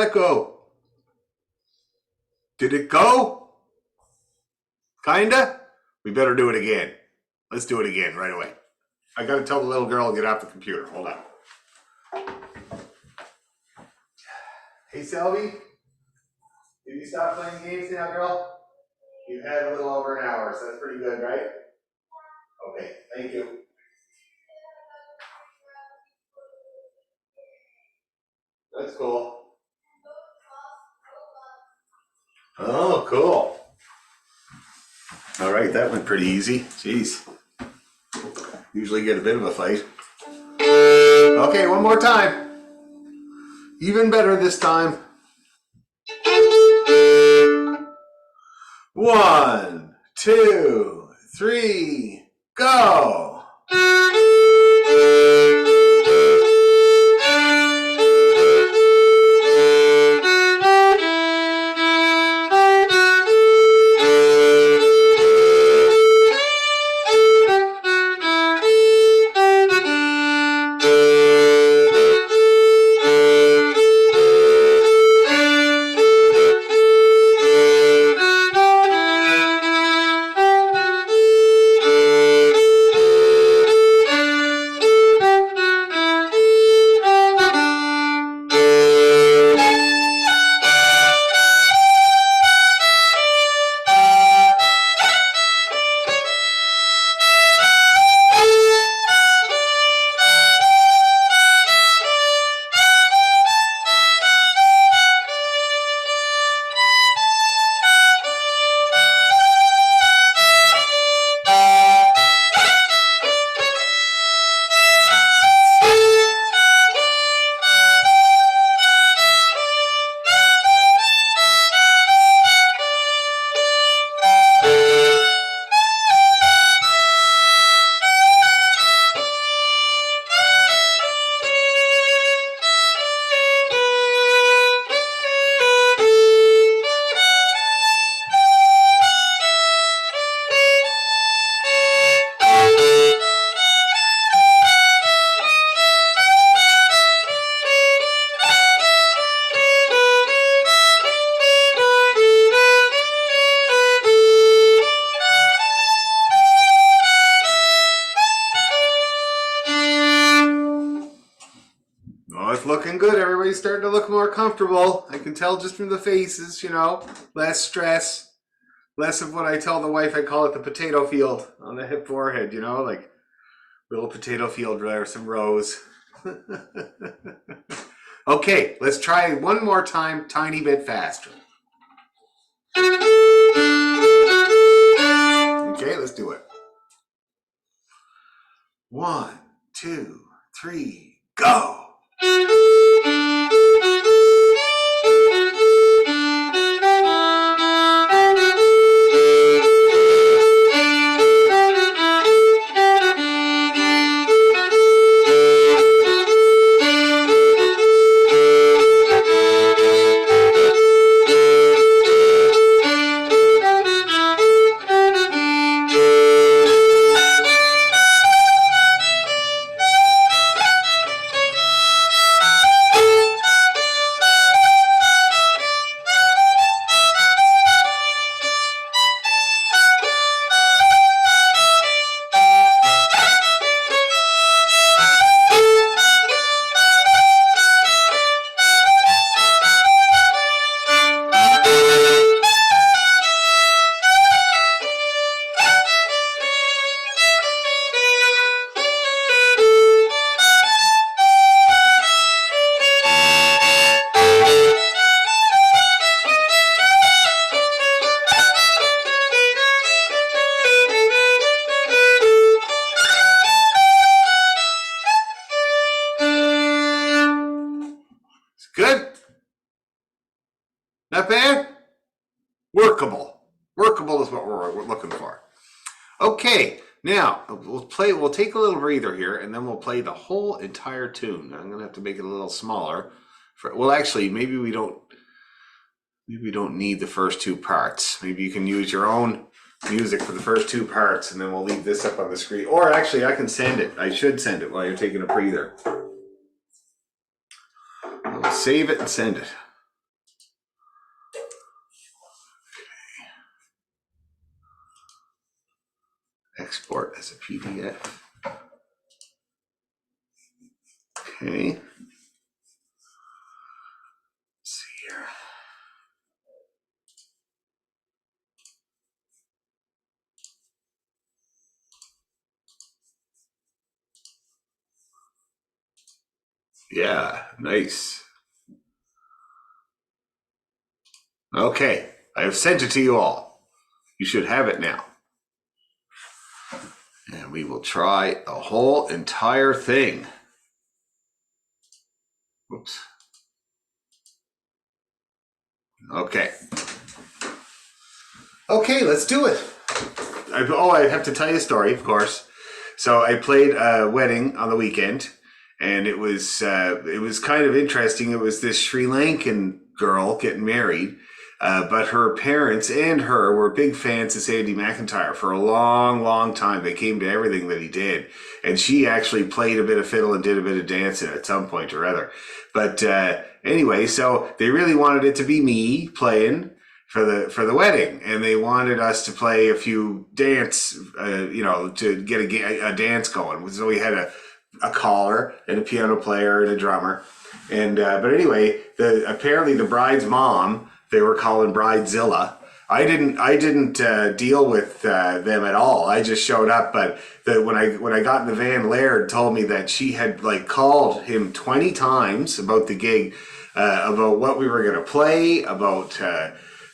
Speaker 1: that go? Did it go? Kinda? We better do it again. Let's do it again right away. I gotta tell the little girl to get off the computer. Hold on. Hey, Selby. Did you stop playing games now, girl? You've had a little over an hour, so that's pretty good, right? Okay, thank you. That's cool. Oh, cool. All right, that went pretty easy. Jeez. Usually get a bit of a fight. Okay, one more time. Even better this time. 1, 2, 3, go! Oh, it's looking good. Everybody's starting to look more comfortable. I can tell just from the faces, you know. Less stress. Less of what I tell the wife. I call it the potato field on the hip forehead, you know, like little potato field there, some rows. Okay, let's try one more time, tiny bit faster. Okay, let's do it. 1, 2, 3, go! Good? Not bad? Workable. Workable is what we're looking for. Okay, now we'll take a little breather here and then we'll play the whole entire tune. I'm gonna have to make it a little smaller. Well, actually, maybe we don't need the first two parts. Maybe you can use your own music for the first two parts and then we'll leave this up on the screen. Or actually, I can send it. I should send it while you're taking a breather. I'll save it and send it. Export as a PDF. Okay. Let's see here. Yeah, nice. Okay, I have sent it to you all. You should have it now. And we will try the whole entire thing. Oops. Okay. Okay, let's do it. I have to tell you a story, of course. So I played a wedding on the weekend, and it was kind of interesting. It was this Sri Lankan girl getting married, but her parents and her were big fans of Sandy McIntyre for a long, long time. They came to everything that he did, and she actually played a bit of fiddle and did a bit of dancing at some point or other. But anyway, so they really wanted it to be me playing for the wedding, and they wanted us to play a few dance, to get a dance going. So we had a caller and a piano player and a drummer, and but anyway, apparently the bride's mom, they were calling Bridezilla. I didn't deal with them at all. I just showed up, but when I got in the van, Laird told me that she had like called him 20 times about the gig, about what we were gonna play, about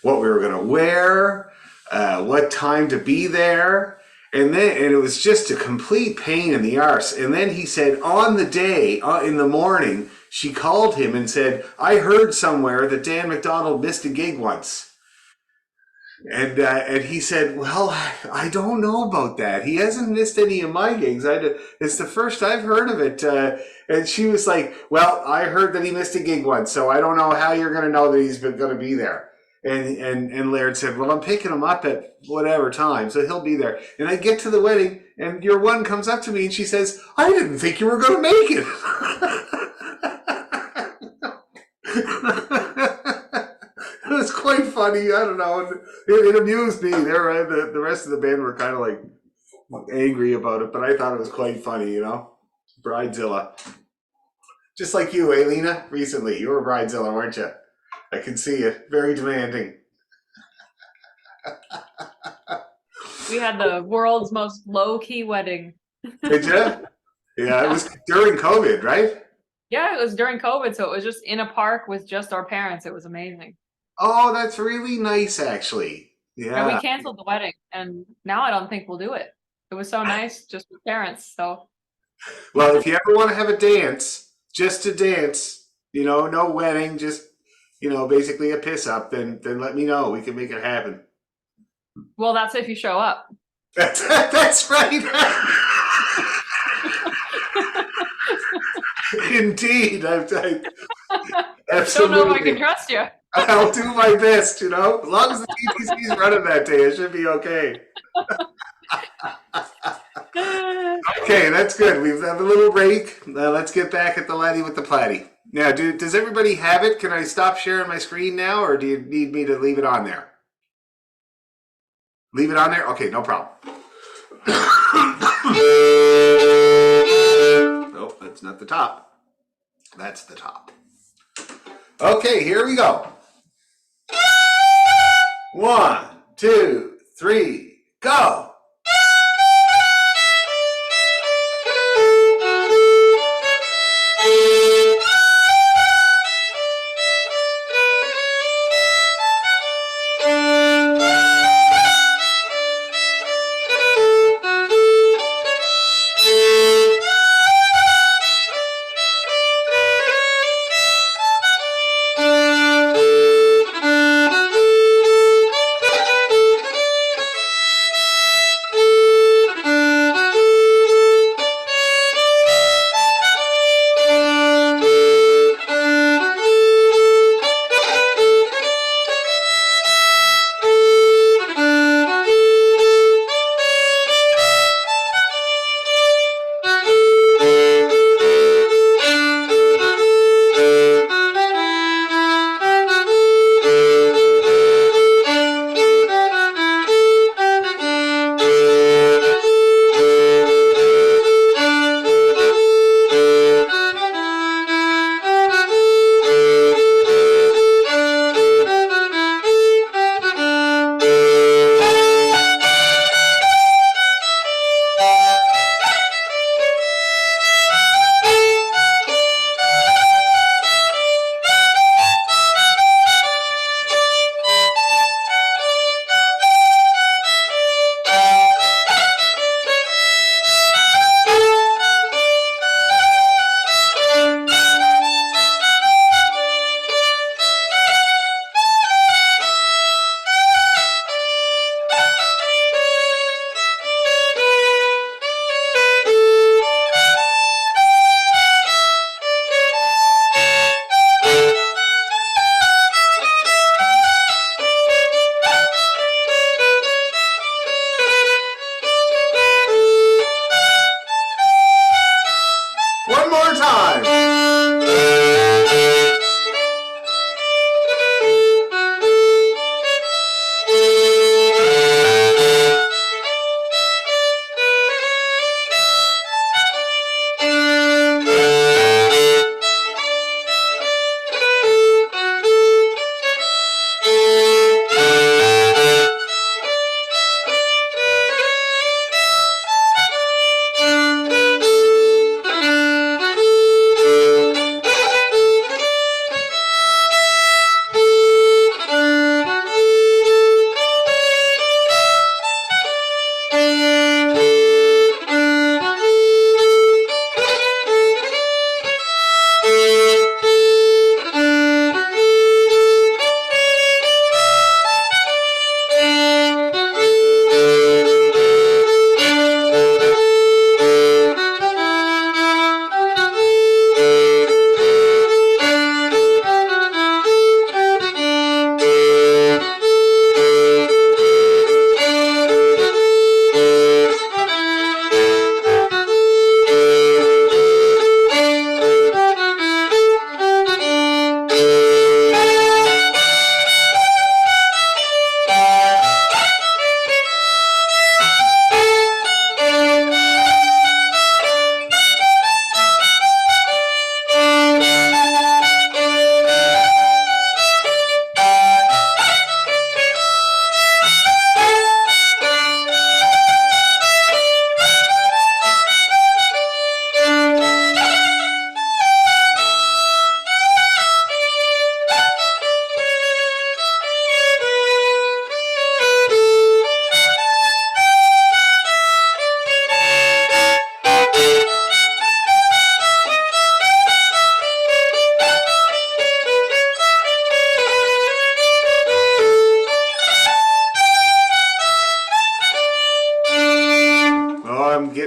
Speaker 1: what we were going to wear, what time to be there. And it was just a complete pain in the arse. And then he said on the day, in the morning, she called him and said, I heard somewhere that Dan McDonald missed a gig once. And he said, well, I don't know about that. He hasn't missed any of my gigs. It's the first I've heard of it. And she was like, well, I heard that he missed a gig once, so I don't know how you're going to know that he's going to be there. And Laird said, well, I'm picking him up at whatever time, so he'll be there. And I get to the wedding, and your one comes up to me, and she says, I didn't think you were going to make it. It was quite funny. I don't know. It amused me. The rest of the band were kind of like angry about it, but I thought it was quite funny, Bridezilla. Just like you, Lena, recently. You were Bridezilla, weren't you? I can see it. Very demanding.
Speaker 2: We had the world's most low-key wedding.
Speaker 1: Did you? Yeah, it was during COVID, right?
Speaker 2: Yeah, it was during COVID, so it was just in a park with just our parents. It was amazing.
Speaker 1: Oh, that's really nice, actually. Yeah.
Speaker 2: And we canceled the wedding, and now I don't think we'll do it. It was so nice just with parents, so.
Speaker 1: Well, if you ever want to have a dance, just a dance, no wedding, just basically a piss up, then let me know. We can make it happen.
Speaker 2: Well, that's if you show up.
Speaker 1: That's right. Indeed. I absolutely.
Speaker 2: Don't know if I can trust you.
Speaker 1: I'll do my best, As long as the TTC's running that day, it should be okay. Okay, that's good. We've had a little break. Let's get back at the laddie with the platy. Now, does everybody have it? Can I stop sharing my screen now, or do you need me to leave it on there? Leave it on there? Okay, no problem. Nope, that's not the top. That's the top. Okay, here we go. 1, 2, 3, go!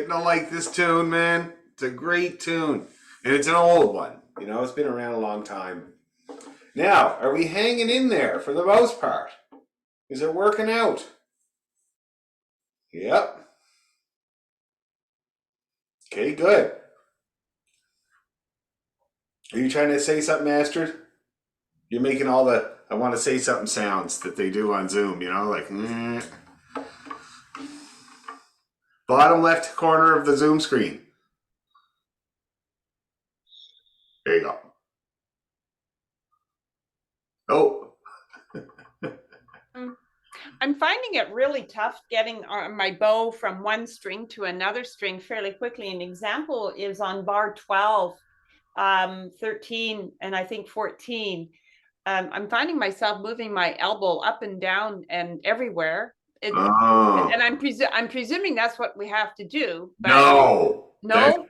Speaker 1: getting to like this tune, man. It's a great tune. And it's an old one. You know, it's been around a long time. Now, are we hanging in there for the most part? Is it working out? Yep. Okay, good. Are you trying to say something, Astrid? You're making all the I want to say something sounds that they do on Zoom, you know, like bottom left corner of the Zoom screen. There you go. Oh.
Speaker 3: I'm finding it really tough getting my bow from one string to another string fairly quickly. An example is on bar 12, 13, and I think 14. I'm finding myself moving my elbow up and down and everywhere.
Speaker 1: Oh.
Speaker 3: And I'm presuming that's what we have to do. But
Speaker 1: No.
Speaker 3: no.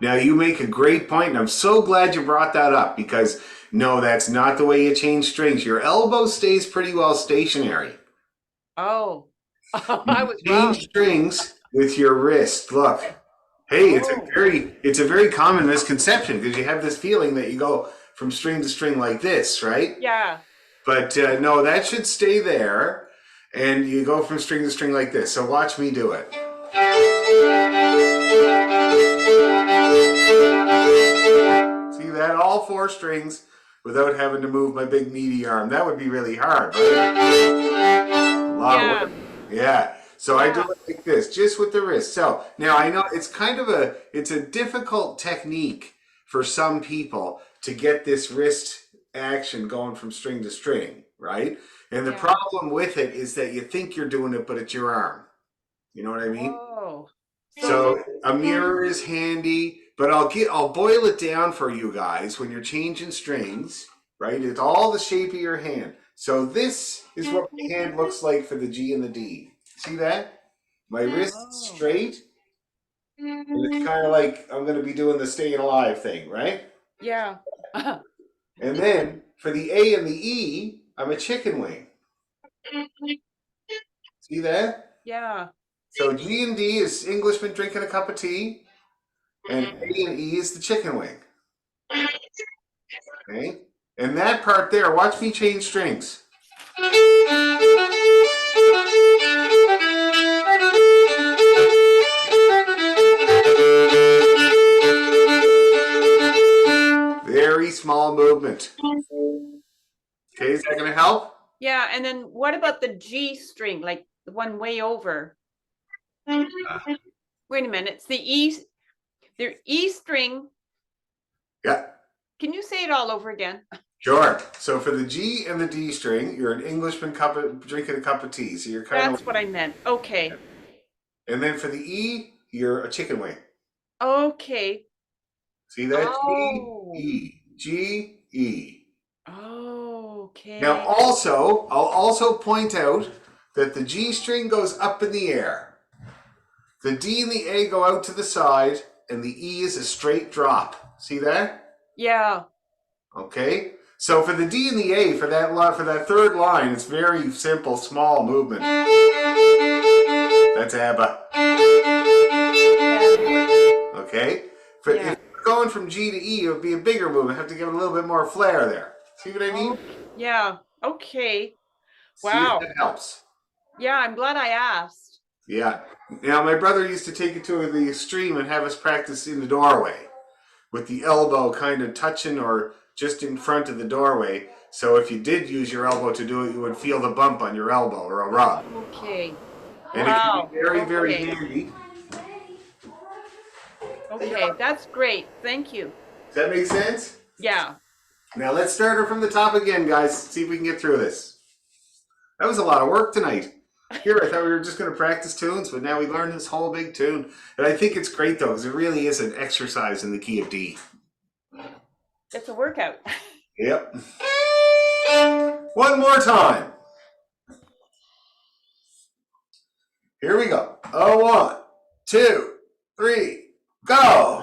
Speaker 1: Now you make a great point, and I'm so glad you brought that up because no, that's not the way you change strings. Your elbow stays pretty well stationary.
Speaker 3: Oh, I was
Speaker 1: Change
Speaker 3: wrong.
Speaker 1: strings with your wrist. Look, hey, it's a very common misconception because you have this feeling that you go from string to string like this, right?
Speaker 3: Yeah.
Speaker 1: But no, that should stay there, and you go from string to string like this. So watch me do it. See that? All four strings without having to move my big meaty arm. That would be really hard, right? A lot of work. Yeah. So I do it like this, just with the wrist. So now I know it's kind of it's a difficult technique for some people to get this wrist action going from string to string, right? And the problem with it is that you think you're doing it, but it's your arm. You know what I mean?
Speaker 3: Oh.
Speaker 1: So a mirror is handy, but I'll boil it down for you guys when you're changing strings, right? It's all the shape of your hand. So this is what my hand looks like for the G and the D. See that? My wrist's straight. And it's kind of like I'm going to be doing the staying alive thing, right?
Speaker 3: Yeah.
Speaker 1: And then for the A and the E, I'm a chicken wing. See that?
Speaker 3: Yeah.
Speaker 1: So G and D is Englishman drinking a cup of tea, and A and E is the chicken wing. Okay? And that part there, watch me change strings. Very small movement. Okay, is that going to help?
Speaker 3: Yeah. And then what about the G string, like the one way over? Wait a minute. It's the E string.
Speaker 1: Yeah,
Speaker 3: Can you say it all over again?
Speaker 1: sure. So for the G and the D string, you're an Englishman drinking a cup of tea. So you're kind
Speaker 3: That's
Speaker 1: of.
Speaker 3: what I meant. Okay.
Speaker 1: And then for the E, you're a chicken wing.
Speaker 3: Okay.
Speaker 1: See that?
Speaker 3: Oh.
Speaker 1: G, E, G, E.
Speaker 3: Okay.
Speaker 1: Now also, I'll also point out that the G string goes up in the air. The D and the A go out to the side, and the E is a straight drop. See that?
Speaker 3: Yeah.
Speaker 1: Okay. So for the D and the A, for that third line, it's very simple, small movement. That's ABBA. Okay. If you're going from G to E, it would be a bigger movement. Have to give it a little bit more flair there. See what I mean?
Speaker 3: Yeah. Okay.
Speaker 1: See if
Speaker 3: Wow.
Speaker 1: that helps.
Speaker 3: Yeah, I'm glad I asked.
Speaker 1: Yeah. Now, my brother used to take it to the extreme and have us practice in the doorway with the elbow kind of touching or just in front of the doorway. So if you did use your elbow to do it, you would feel the bump on your elbow or a rub.
Speaker 3: Okay.
Speaker 1: And it can be very, very handy.
Speaker 3: Okay, that's great. Thank you.
Speaker 1: Does that make sense?
Speaker 3: Yeah.
Speaker 1: Now let's start her from the top again, guys. See if we can get through this. That was a lot of work tonight. Here, I thought we were just going to practice tunes, but now we learned this whole big tune. And I think it's great, though, because it really is an exercise in the key of D.
Speaker 3: It's a workout.
Speaker 1: Yep. One more time. Here we go. 1, 2, 3, go.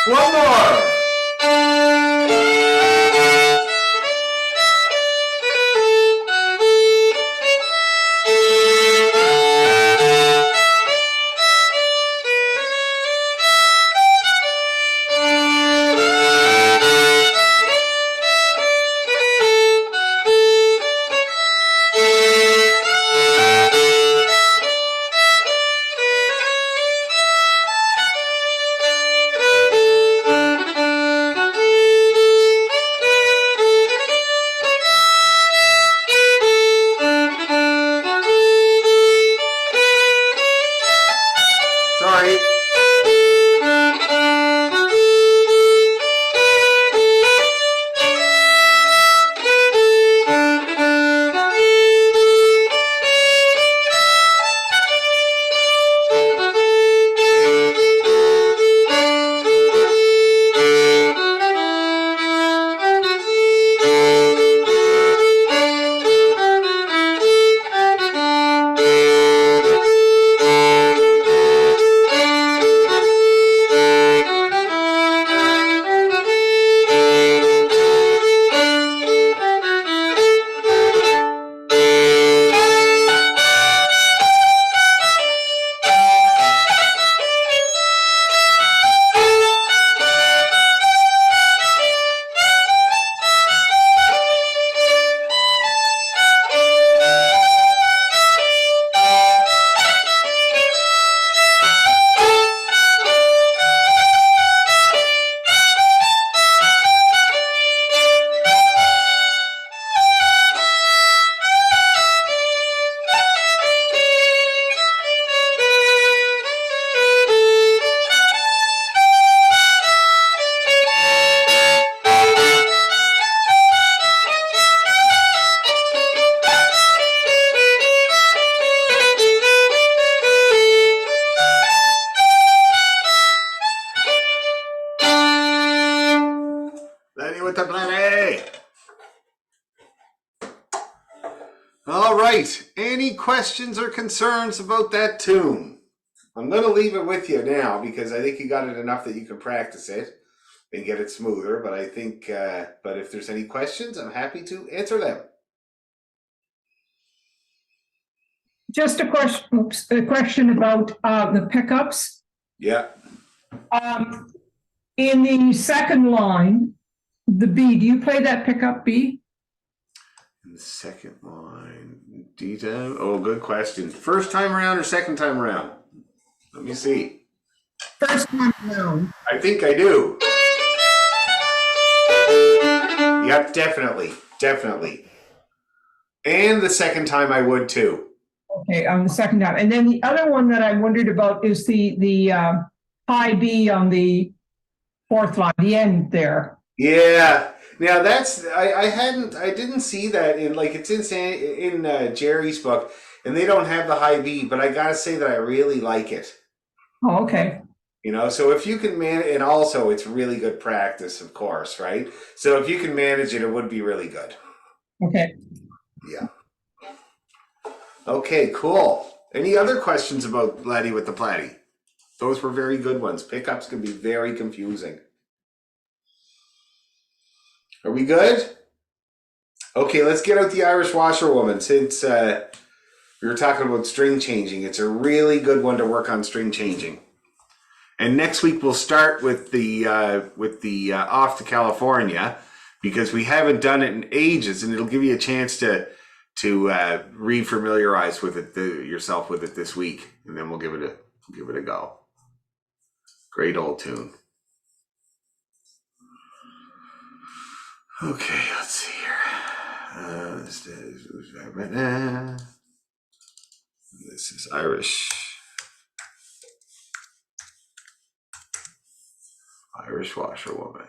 Speaker 1: One more. Sorry. Lenny with the plenty. All right. Any questions or concerns about that tune? I'm going to leave it with you now because I think you got it enough that you can practice it and get it smoother. But I think, but if there's any questions, I'm happy to answer them.
Speaker 5: Just a question about the pickups.
Speaker 1: Yeah.
Speaker 5: In the second line, the B, do you play that pickup B?
Speaker 1: In the second line, D-time. Oh, good question. First time around or second time around? Let me see.
Speaker 5: First time around.
Speaker 1: I think I do. Yep, definitely. And the second time I would too.
Speaker 5: Okay, on the second time. And then the other one that I wondered about is the high B on the fourth line, the end there.
Speaker 1: Yeah. Now that's I didn't see that in like it's in Jerry's book, and they don't have the high B, but I gotta say that I really like it.
Speaker 5: Oh, okay.
Speaker 1: You know, so if you can manage, and also it's really good practice, of course, right? So if you can manage it, it would be really good.
Speaker 5: Okay.
Speaker 1: Yeah. Okay, cool. Any other questions about Laddie with the Platty? Those were very good ones. Pickups can be very confusing. Are we good? Okay, let's get out the Irish washerwoman since we were talking about string changing. It's a really good one to work on string changing. And next week we'll start with the Off to California because we haven't done it in ages, and it'll give you a chance to re-familiarize with it yourself with it this week, and then we'll give it a go. Great old tune. Okay, let's see here. This is Irish washerwoman.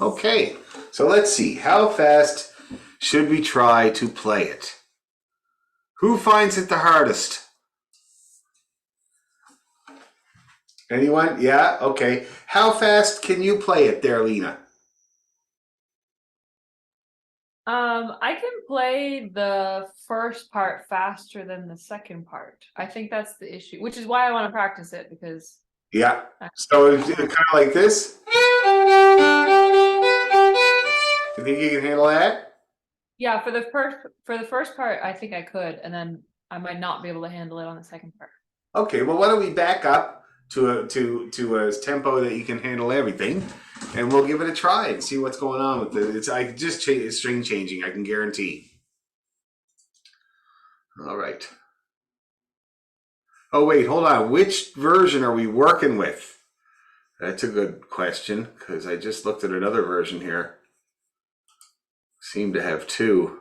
Speaker 1: Okay, so let's see. How fast should we try to play it? Who finds it the hardest? Anyone? Yeah? Okay. How fast can you play it there, Lena?
Speaker 2: I can play the first part faster than the second part. I think that's the issue, which is why I want to practice it because
Speaker 1: Yeah. So it's kind of like this. You think you can handle that?
Speaker 2: Yeah, for the first part, I think I could, and then I might not be able to handle it on the second part.
Speaker 1: Okay. Well, why don't we back up to a tempo that you can handle everything, and we'll give it a try and see what's going on with it. It's string changing. I can guarantee. All right. Oh wait, hold on. Which version are we working with? That's a good question because I just looked at another version here. Seem to have two.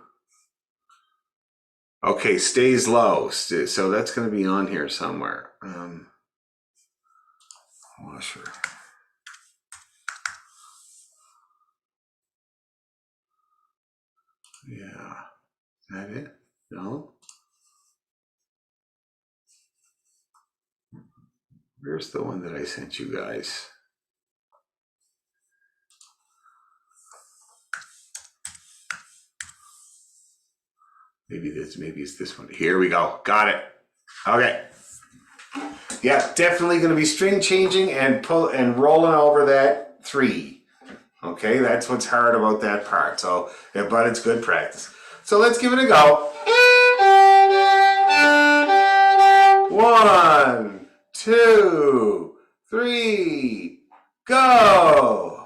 Speaker 1: Okay, stays low. So that's going to be on here somewhere. Washer. Yeah. Is that it? No. Where's the one that I sent you guys? Maybe it's this one. Here we go. Got it. Okay. Yeah, definitely going to be string changing and rolling over that 3. Okay, that's what's hard about that part. So, yeah, but it's good practice. So let's give it a go. 1, 2, 3, go.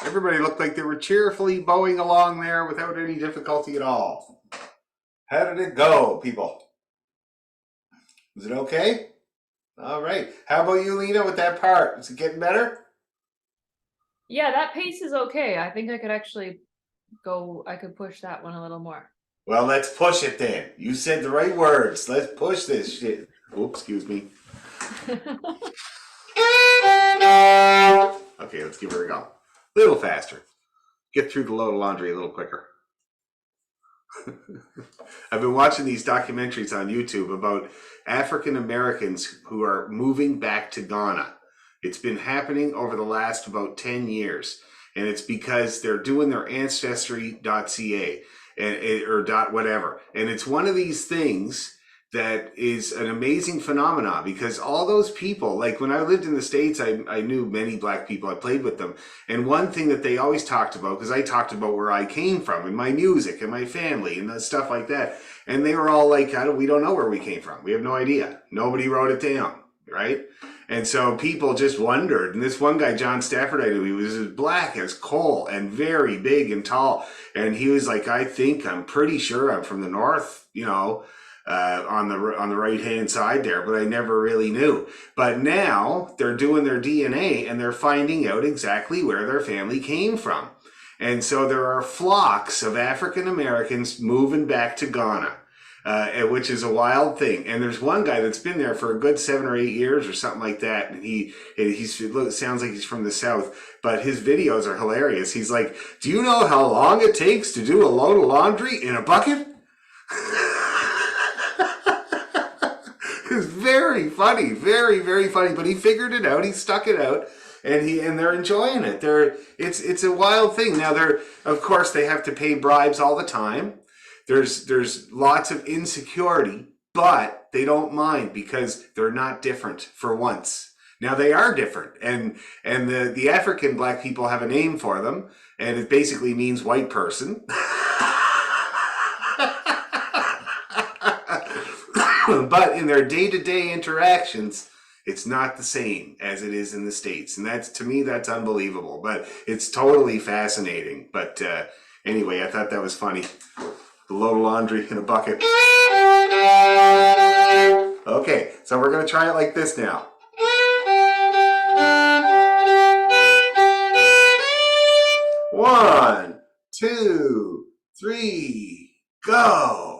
Speaker 1: Everybody looked like they were cheerfully bowing along there without any difficulty at all. How did it go, people? Was it okay? All right. How about you, Lena, with that part? Is it getting better?
Speaker 2: Yeah, that pace is okay. I think I could actually I could push that one a little more.
Speaker 1: Well, let's push it then. You said the right words. Let's push this shit. Oops, excuse me. Okay, let's give her a go. A little faster. Get through the load of laundry a little quicker. I've been watching these documentaries on YouTube about African Americans who are moving back to Ghana. It's been happening over the last about 10 years. And it's because they're doing their ancestry.ca or dot whatever. And it's one of these things that is an amazing phenomenon, because all those people, like when I lived in the States, I knew many black people. I played with them. And one thing that they always talked about, because I talked about where I came from and my music and my family and stuff like that. And they were all like, we don't know where we came from. We have no idea. Nobody wrote it down, right? And so people just wondered. And this one guy, John Stafford, I knew, he was as black as coal and very big and tall. And he was like, I'm pretty sure I'm from the north, on the right hand side there, but I never really knew. But now they're doing their DNA and they're finding out exactly where their family came from. And so there are flocks of African Americans moving back to Ghana. Which is a wild thing. And there's one guy that's been there for a good 7 or 8 years or something like that. And he sounds like he's from the South, but his videos are hilarious. He's like, do you know how long it takes to do a load of laundry in a bucket? It's very funny, very, very funny, but he figured it out. He stuck it out. And they're enjoying it. It's a wild thing. Now of course they have to pay bribes all the time. There's lots of insecurity, but they don't mind because they're not different for once. Now they are different, and the African black people have a name for them, and it basically means white person. But in their day-to-day interactions, it's not the same as it is in the States, and to me that's unbelievable. But it's totally fascinating. But anyway, I thought that was funny. The load of laundry in a bucket. Okay, so we're going to try it like this now. 1, 2, 3, go.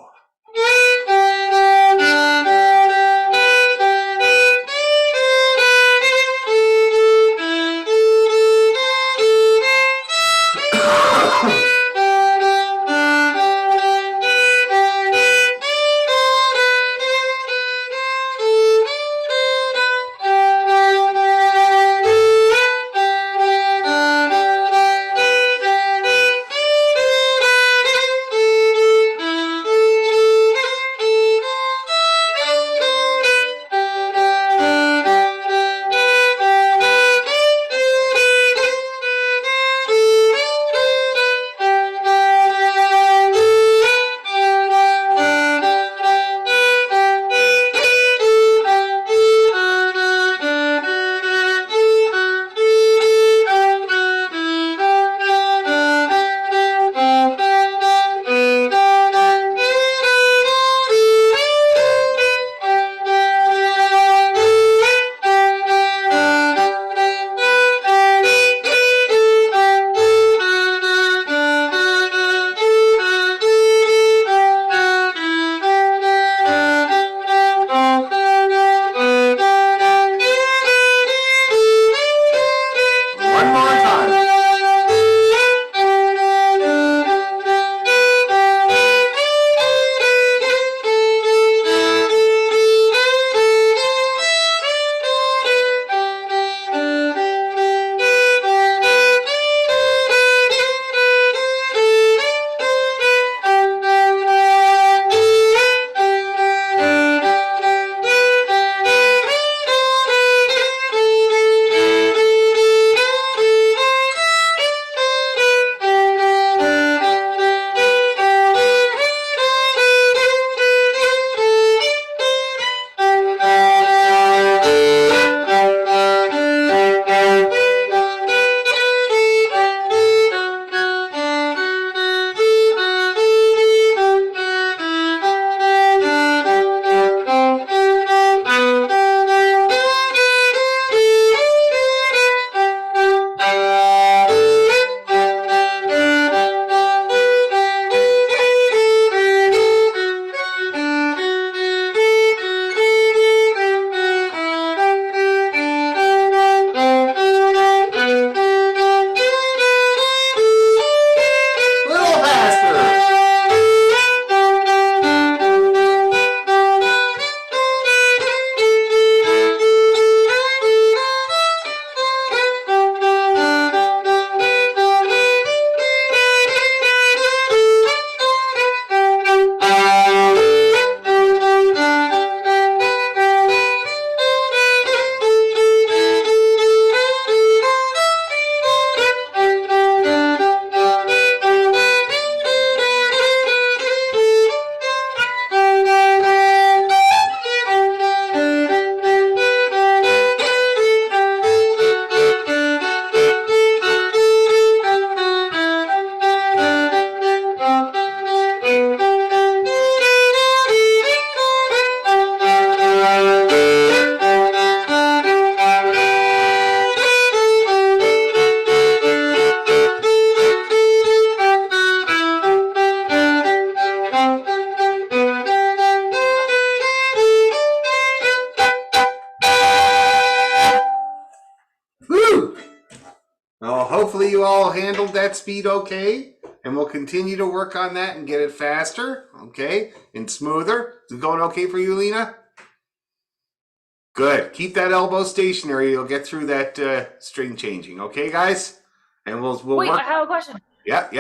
Speaker 1: hopefully you all handled that speed okay. And we'll continue to work on that and get it faster, okay, and smoother. Is it going okay for you, Lena? Good. Keep that elbow stationary. You'll get through that string changing, okay, guys? And we'll
Speaker 2: Wait,
Speaker 1: work.
Speaker 2: I have a question.
Speaker 1: Yep.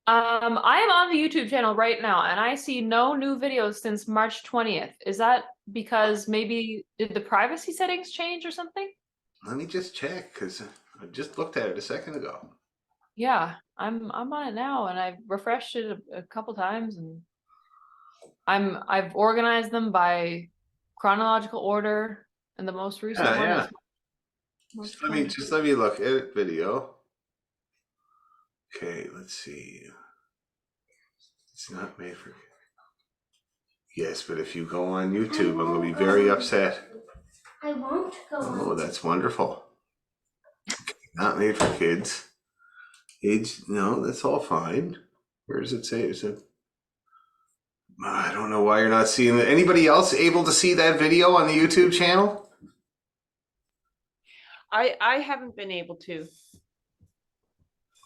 Speaker 2: I am on the YouTube channel right now, and I see no new videos since March 20th. Is that because maybe did the privacy settings change or something?
Speaker 1: Let me just check because I just looked at it a second ago.
Speaker 2: Yeah, I'm on it now, and I've refreshed it a couple times, and I've organized them by chronological order, and the most recent
Speaker 1: Yeah,
Speaker 2: one
Speaker 1: yeah.
Speaker 2: is March
Speaker 1: Just
Speaker 2: 20th.
Speaker 1: let me look. Edit video. Okay, let's see. It's not made for. Yes, but if you go on YouTube, I'm gonna be very upset.
Speaker 6: I won't go
Speaker 1: Oh,
Speaker 6: on.
Speaker 1: that's wonderful. Not made for kids. Age, no, that's all fine. Where does it say? Is it? I don't know why you're not seeing it. Anybody else able to see that video on the YouTube channel?
Speaker 3: I haven't been able to.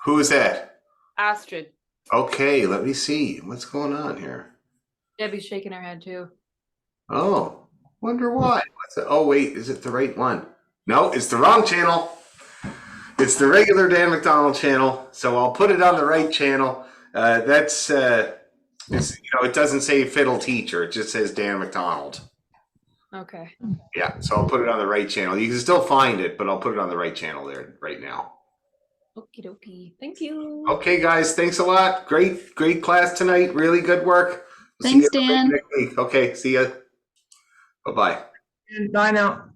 Speaker 1: Who is that?
Speaker 3: Astrid.
Speaker 1: Okay, let me see. What's going on here?
Speaker 2: Debbie's shaking her head too.
Speaker 1: Oh, wonder why. What's it? Oh, wait, is it the right one? No, it's the wrong channel. It's the regular Dan McDonald channel. So I'll put it on the right channel. It's, it doesn't say Fiddle Teacher. It just says Dan McDonald.
Speaker 2: Okay.
Speaker 1: Yeah, so I'll put it on the right channel. You can still find it, but I'll put it on the right channel there right now.
Speaker 2: Okie dokie. Thank you.
Speaker 1: Okay, guys, thanks a lot. Great class tonight. Really good work.
Speaker 4: Thanks,
Speaker 1: See you
Speaker 4: Dan.
Speaker 1: next week. Okay, see ya. Bye-bye.
Speaker 5: And bye now.